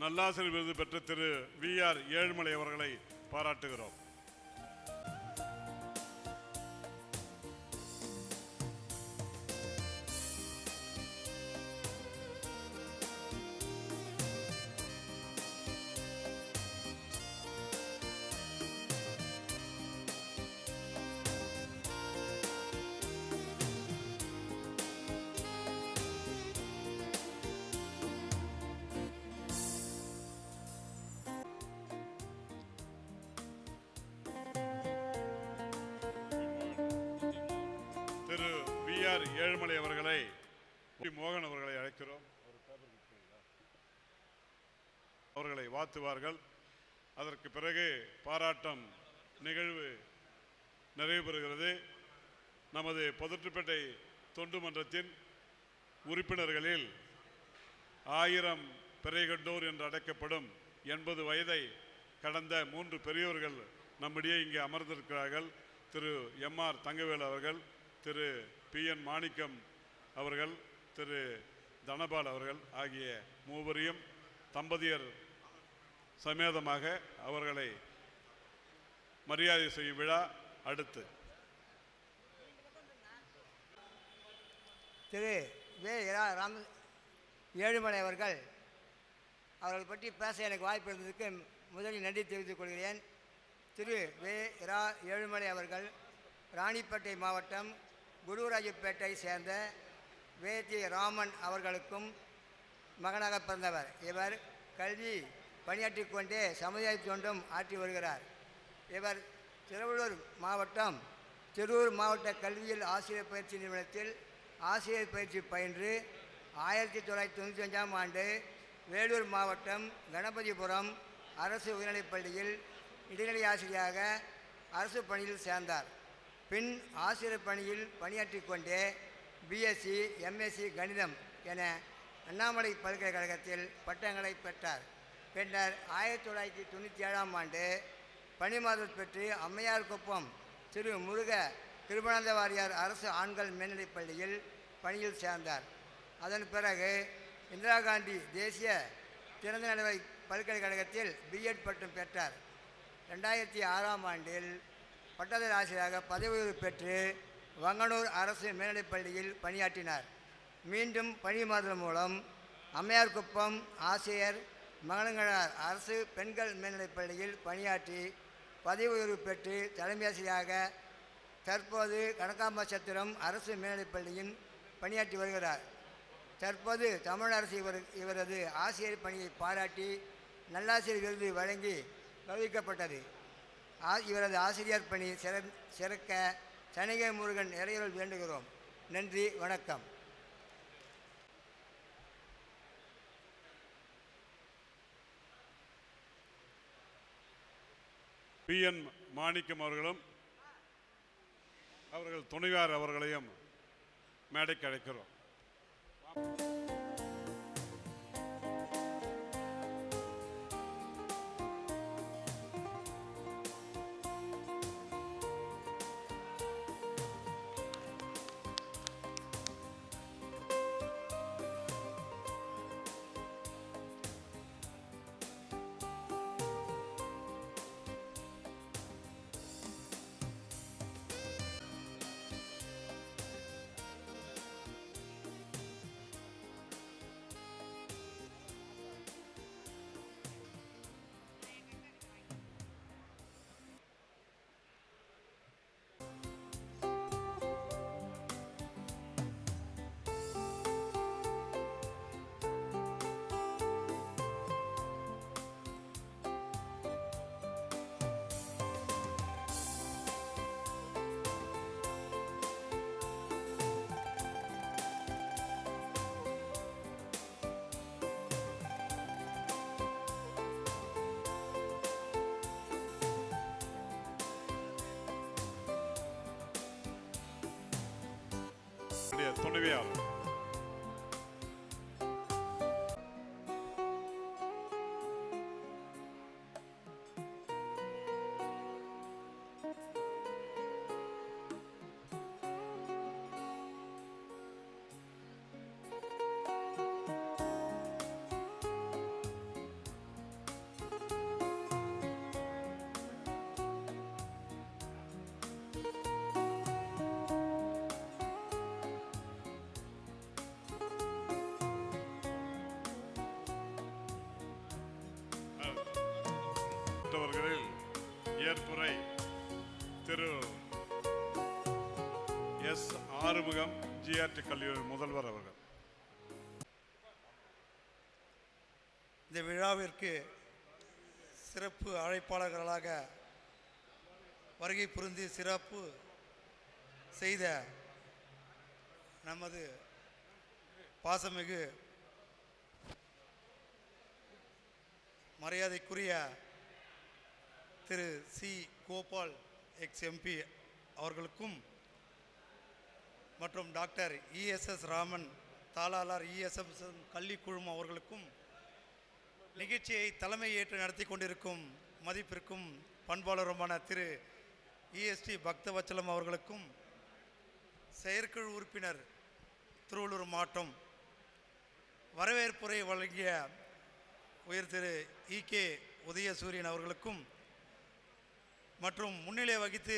நல்லாசிரியர் விருது பெற்ற திரு VR ஏழுமலை அவர்களை பாராட்டுகிறோம். திரு VR ஏழுமலை அவர்களை மோகன் அவர்களை அழைக்கிறோம். அவர்களை வாழ்த்துவார்கள். அதற்கு பிறகு பாராட்டம் நிகழ்வு நிறைவு பெறுகிறது. நமது பொதுட்டுப்பேட்டை தொண்டு மன்றத்தின் உறுப்பினர்களில் 1000 பிறை கண்டோர் என்று அழைக்கப்படும் 80 வயதை கடந்த 3 பெரியோர்கள் நம்மிடையே இங்கே அமர்ந்திருக்கிறார்கள். திரு MR தங்கவேல் அவர்கள், திரு PN மாணிக்கம் அவர்கள், திரு தனபால் அவர்கள் ஆகிய மூவரையும் தம்பதியர் சமேதமாக அவர்களை மரியாதை செய்யும் விழா அடுத்து திரு ஏழுமலை அவர்கள் பற்றி பேச எனக்கு வாய்ப்பு இருந்ததுக்கு முதலில் நன்றி தெரிவித்துக் கொள்கிறேன். திரு ஏழுமலை அவர்கள் ராணிப்பேட்டை மாவட்டம் குருராஜப்பேட்டை சேர்ந்த வேதி ராமன் அவர்களுக்கும் மகனாக பிறந்தவர். இவர் கல்வி பணியாற்றி கொண்டே சமுதாய தொண்டும் ஆற்றி வருகிறார். இவர் திருவள்ளூர் மாவட்டம் திருவூர் மாவட்ட கல்வியியல் ஆசிரியர் பயிற்சி நிறுவனத்தில் ஆசிரியர் பயிற்சி பயின்று 1995ஆம் ஆண்டு வேலூர் மாவட்டம் கணபதிபுரம் அரசு உயர்நிலைப்பள்ளியில் இடைநிலை ஆசிரியராக அரசு பணியில் சேர்ந்தார். பின் ஆசிரியர் பணியில் பணியாற்றி கொண்டே BSc MSc கணிதம் என அண்ணாமலை பல்கலைக்கழகத்தில் பட்டங்களை பெற்றார். பின்னர் 1997ஆம் ஆண்டு பணிமாறுதல் பெற்று அம்மையார் குப்பம் திரு முருக கிருபானந்த வாரியார் அரசு ஆண்கள் மேல்நிலைப் பள்ளியில் பணியில் சேர்ந்தார். அதன் பிறகு இந்திரா காந்தி தேசிய திறந்த நடுவை பல்கலைக்கழகத்தில் B.Ed பட்டம் பெற்றார். 2006ஆம் ஆண்டில் பட்டதாரி ஆசிரியராக பதவி உயர்வு பெற்று வங்கனூர் அரசு மேல்நிலைப் பள்ளியில் பணியாற்றினார். மீண்டும் பணிமாறுதல் மூலம் அம்மையார் குப்பம் ஆசிரியர் மங்களங்கனார் அரசு பெண்கள் மேல்நிலைப் பள்ளியில் பணியாற்றி பதவி உயர்வு பெற்று தலைமை ஆசிரியராக தற்போது கணக்காம்பசத்திரம் அரசு மேல்நிலைப் பள்ளியில் பணியாற்றி வருகிறார். தற்போது தமிழ் அரசு இவரது ஆசிரியர் பணியை பாராட்டி நல்லாசிரியர் விருது வழங்கி கௌரவிக்கப்பட்டது. இவரது ஆசிரியர் பணி சிறக்க தணிகை முருகன் இறையருள் வேண்டுகிறோம். நன்றி, வணக்கம். PN மாணிக்கம் அவர்களும் அவர்கள் துணைவியார் அவர்களையும் மேடைக்கு அழைக்கிறோம். துணைவியாளர். மற்றவர்களில் ஏற்புரை திரு எஸ் ஆறுமுகம் ஜிஆர்டி கல்லூரி முதல்வர் அவர்கள். இந்த விழாவிற்கு சிறப்பு அழைப்பாளர்களாக வருகை புரிந்து சிறப்பு செய்த நமது பாசமிகு மரியாதைக்குரிய திரு சி கோபால் எக்ஸ்-எம்பி அவர்களுக்கும் மற்றும் டாக்டர் இஎஸ்எஸ் ராமன் தாளாளர் இஎஸ்எஸ் கல்வி குழுமம் அவர்களுக்கும் நிகழ்ச்சியை தலைமை ஏற்று நடத்தி கொண்டிருக்கும் மதிப்பிற்கும் பண்பாளருமான திரு இஎஸ்டி பக்தவச்சலம் அவர்களுக்கும் செயற்குழு உறுப்பினர் திருவள்ளூர் மாவட்டம் வரவேற்புரை வழங்கிய உயர் திரு இகே உதயசூரியன் அவர்களுக்கும் மற்றும் முன்னிலை வகித்து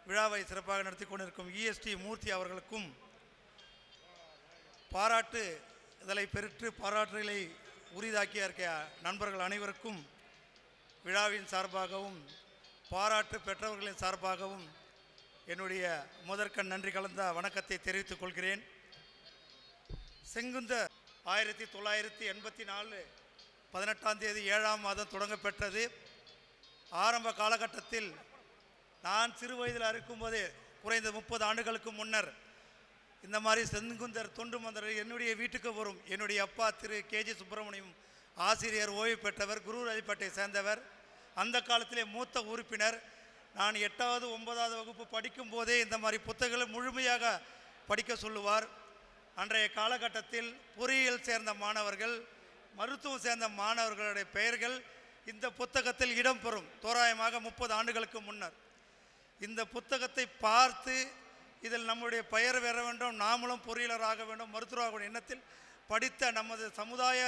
விழாவை சிறப்பாக நடத்தி கொண்டிருக்கும் இஎஸ்டி மூர்த்தி அவர்களுக்கும் பாராட்டு இதழை பெற்று பாராட்டுகளை உரிதாக்கிய இருக்க நண்பர்கள் அனைவருக்கும் விழாவின் சார்பாகவும் பாராட்டு பெற்றவர்களின் சார்பாகவும் என்னுடைய முதற்கண் நன்றி கலந்த வணக்கத்தை தெரிவித்துக் கொள்கிறேன். செங்குந்த 1984 18ஆம் தேதி 7ஆம் மாதம் தொடங்கப்பெற்றது. ஆரம்ப காலகட்டத்தில் நான் சிறு வயதில் இருக்கும்போதே குறைந்த 30 ஆண்டுகளுக்கு முன்னர் இந்த மாதிரி செங்குந்தர் தொண்டு மந்தர் என்னுடைய வீட்டுக்கு வரும். என்னுடைய அப்பா திரு கேஜி சுப்பிரமணியம் ஆசிரியர் ஓய்வு பெற்றவர், குருராஜப்பேட்டை சேர்ந்தவர். அந்த காலத்திலே மூத்த உறுப்பினர். நான் 8வது 9வது வகுப்பு படிக்கும் போதே இந்த மாதிரி புத்தகங்களை முழுமையாக படிக்க சொல்லுவார். அன்றைய காலகட்டத்தில் பொறியியல் சேர்ந்த மாணவர்கள், மருத்துவம் சேர்ந்த மாணவர்களுடைய பெயர்கள் இந்த புத்தகத்தில் இடம்பெறும். தோராயமாக 30 ஆண்டுகளுக்கு முன்னர் இந்த புத்தகத்தை பார்த்து இதில் நம்முடைய பெயர் பெற வேண்டும், நாமளும் பொறியியலராக வேண்டும், மருத்துவராக வேண்டும் எண்ணத்தில் படித்த நமது சமுதாய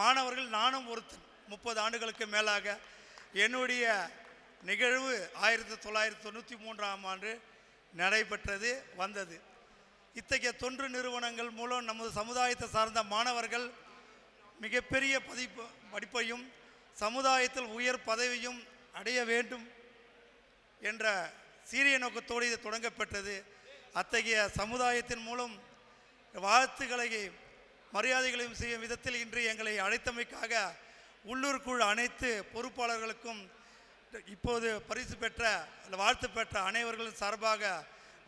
மாணவர்கள் நானும் ஒருத்தன். 30 ஆண்டுகளுக்கு மேலாக என்னுடைய நிகழ்வு 1993ஆம் ஆண்டு நடைபெற்றது வந்தது. இத்தகைய தொன்று நிறுவனங்கள் மூலம் நமது சமுதாயத்தை சார்ந்த மாணவர்கள் மிகப்பெரிய படிப்பையும் சமுதாயத்தில் உயர் பதவியும் அடைய வேண்டும் என்ற சீரிய நோக்கத்தோடு இது தொடங்கப்பட்டது. அத்தகைய சமுதாயத்தின் மூலம் வாழ்த்துக்களையும் மரியாதைகளையும் செய்யும் விதத்தில் இன்று எங்களை அழைத்தமைக்காக உள்ளூர் குழு அனைத்து பொறுப்பாளர்களுக்கும் இப்போது பரிசு பெற்ற வாழ்த்து பெற்ற அனைவர்களும் சார்பாக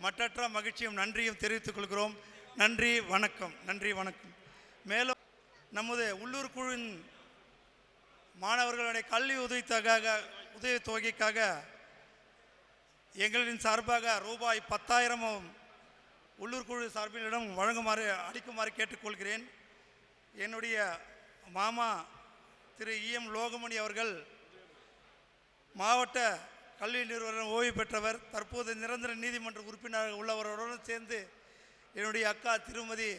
மற்றற்ற மகிழ்ச்சியும் நன்றியும் தெரிவித்துக் கொள்கிறோம். நன்றி வணக்கம். நன்றி வணக்கம். மேலும் நமது உள்ளூர் குழுவின் மாணவர்களுடைய கல்வி உதவித்தொகைக்காக எங்களின் சார்பாக ரூபாய் 10,000 உள்ளூர் குழு சார்பிலிடம் அளிக்குமாறு கேட்டுக்கொள்கிறேன். என்னுடைய மாமா திரு இஎம் லோகமணி அவர்கள் மாவட்ட கல்வி நிறுவனம் ஓய்வு பெற்றவர், தற்போது நிரந்தர நீதிமன்ற உறுப்பினராக உள்ளவர்களுடன் சேர்ந்து என்னுடைய அக்கா திருமதி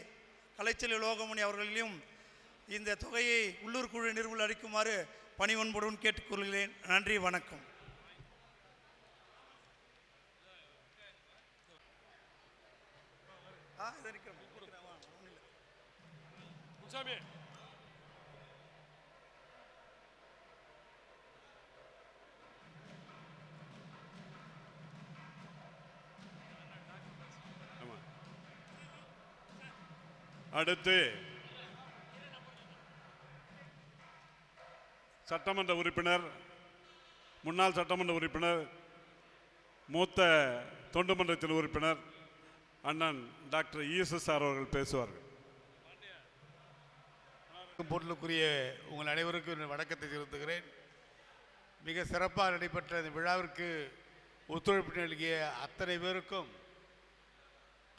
கலைச்செல்வி லோகமணி அவர்களையும் இந்த தொகையை உள்ளூர் குழு நிறுவனம் அளிக்குமாறு பணிவன்புடன் கேட்டுக்கொள்கிறேன். நன்றி வணக்கம். அடுத்து சட்டமன்ற உறுப்பினர், முன்னாள் சட்டமன்ற உறுப்பினர், மூத்த தொண்டு மன்றத்தில் உறுப்பினர் அண்ணன் டாக்டர் இஎஸ்எஸ் அவர்கள் பேசுவார்கள். பொருளுக்குரிய உங்கள் அனைவருக்கும் வணக்கத்தை தெரிவித்துக்கிறேன். மிக சிறப்பாக நடைபெற்ற இந்த விழாவிற்கு ஒத்துழைப்பு நல்கிய அத்தனை பேருக்கும்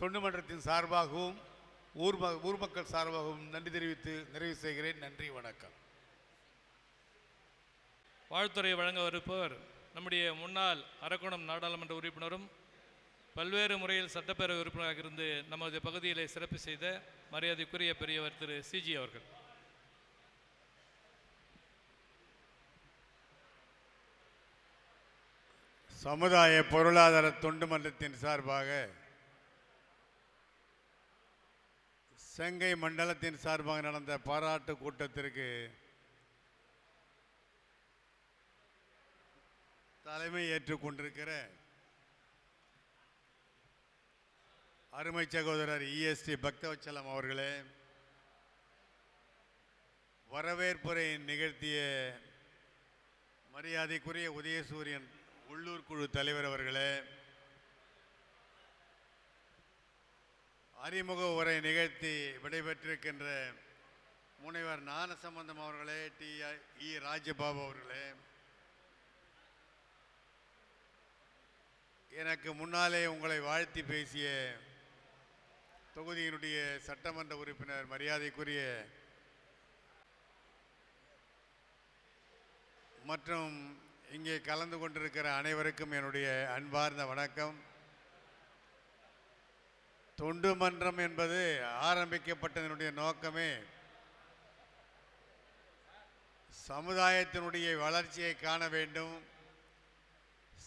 தொண்டு மன்றத்தின் சார்பாகவும் ஊர் மக்கள் சார்பாகவும் நன்றி தெரிவித்து நிறைவு செய்கிறேன். நன்றி, வணக்கம். வாழ்த்துறை வழங்க இருப்பவர் நம்முடைய முன்னாள் அரக்கோணம் நாடாளுமன்ற உறுப்பினரும் பல்வேறு முறையில் சட்டப்பேரவை உறுப்பினராக இருந்து நமது பகுதியிலே சிறப்பு செய்த மரியாதைக்குரிய பெரியவர் திரு சிஜி அவர்கள். சமுதாய பொருளாதார தொண்டு மன்றத்தின் சார்பாக செங்கை மண்டலத்தின் சார்பாக நடந்த பாராட்டு கூட்டத்திற்கு தலைமை ஏற்றுக்கொண்டிருக்கிற அருமை சகோதரர் EST பக்தவச்சலம் அவர்களே, வரவேற்புரை நிகழ்த்திய மரியாதைக்குரிய உதயசூரியன் உள்ளூர் குழு தலைவர் அவர்களே, அறிமுக உரை நிகழ்த்தி விடைபெற்றிருக்கின்ற முனைவர் ஞானசம்பந்தம் அவர்களே, TE ராஜபாபு அவர்களே, எனக்கு முன்னாலே உங்களை வாழ்த்தி பேசிய தொகுதியினுடைய சட்டமன்ற உறுப்பினர் மரியாதைக்குரிய மற்றும் இங்கே கலந்து கொண்டிருக்கிற அனைவருக்கும் என்னுடைய அன்பார்ந்த வணக்கம். தொண்டு மன்றம் என்பது ஆரம்பிக்கப்பட்டதனுடைய நோக்கமே சமுதாயத்தினுடைய வளர்ச்சியை காண வேண்டும்,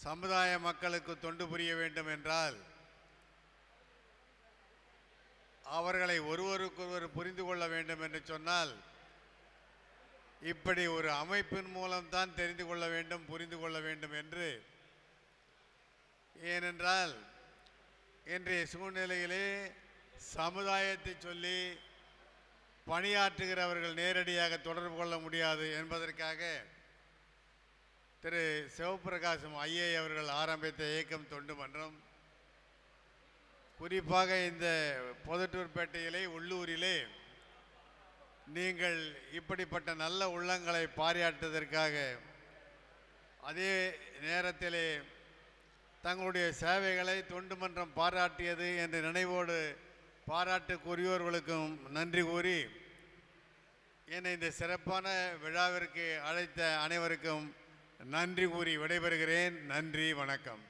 சமுதாய மக்களுக்கு தொண்டு புரிய வேண்டும் என்றால் அவர்களை ஒருவருக்கொருவர் புரிந்து கொள்ள வேண்டும் என்று சொன்னால் இப்படி ஒரு அமைப்பின் மூலம்தான் தெரிந்து கொள்ள வேண்டும், புரிந்து கொள்ள வேண்டும் என்று. ஏனென்றால் இன்றைய சூழ்நிலையிலே சமுதாயத்தை சொல்லி பணியாற்றுகிறவர்கள் நேரடியாக தொடர்பு கொள்ள முடியாது என்பதற்காக திரு சிவபிரகாசம் ஐஏ அவர்கள் ஆரம்பித்த இயக்கம் தொண்டு மன்றம். குறிப்பாக இந்த பொதட்டூர்பேட்டையிலே உள்ளூரிலே நீங்கள் இப்படிப்பட்ட நல்ல உள்ளங்களை பாராட்டுவதற்காக, அதே நேரத்திலே தங்களுடைய சேவைகளை தொண்டு மன்றம் பாராட்டியது என்ற நினைவோடு பாராட்டுக்குரியவர்களுக்கும் நன்றி கூறி என்னை இந்த சிறப்பான விழாவிற்கு அழைத்த அனைவருக்கும் நன்றி கூறி விடைபெறுகிறேன். நன்றி, வணக்கம்.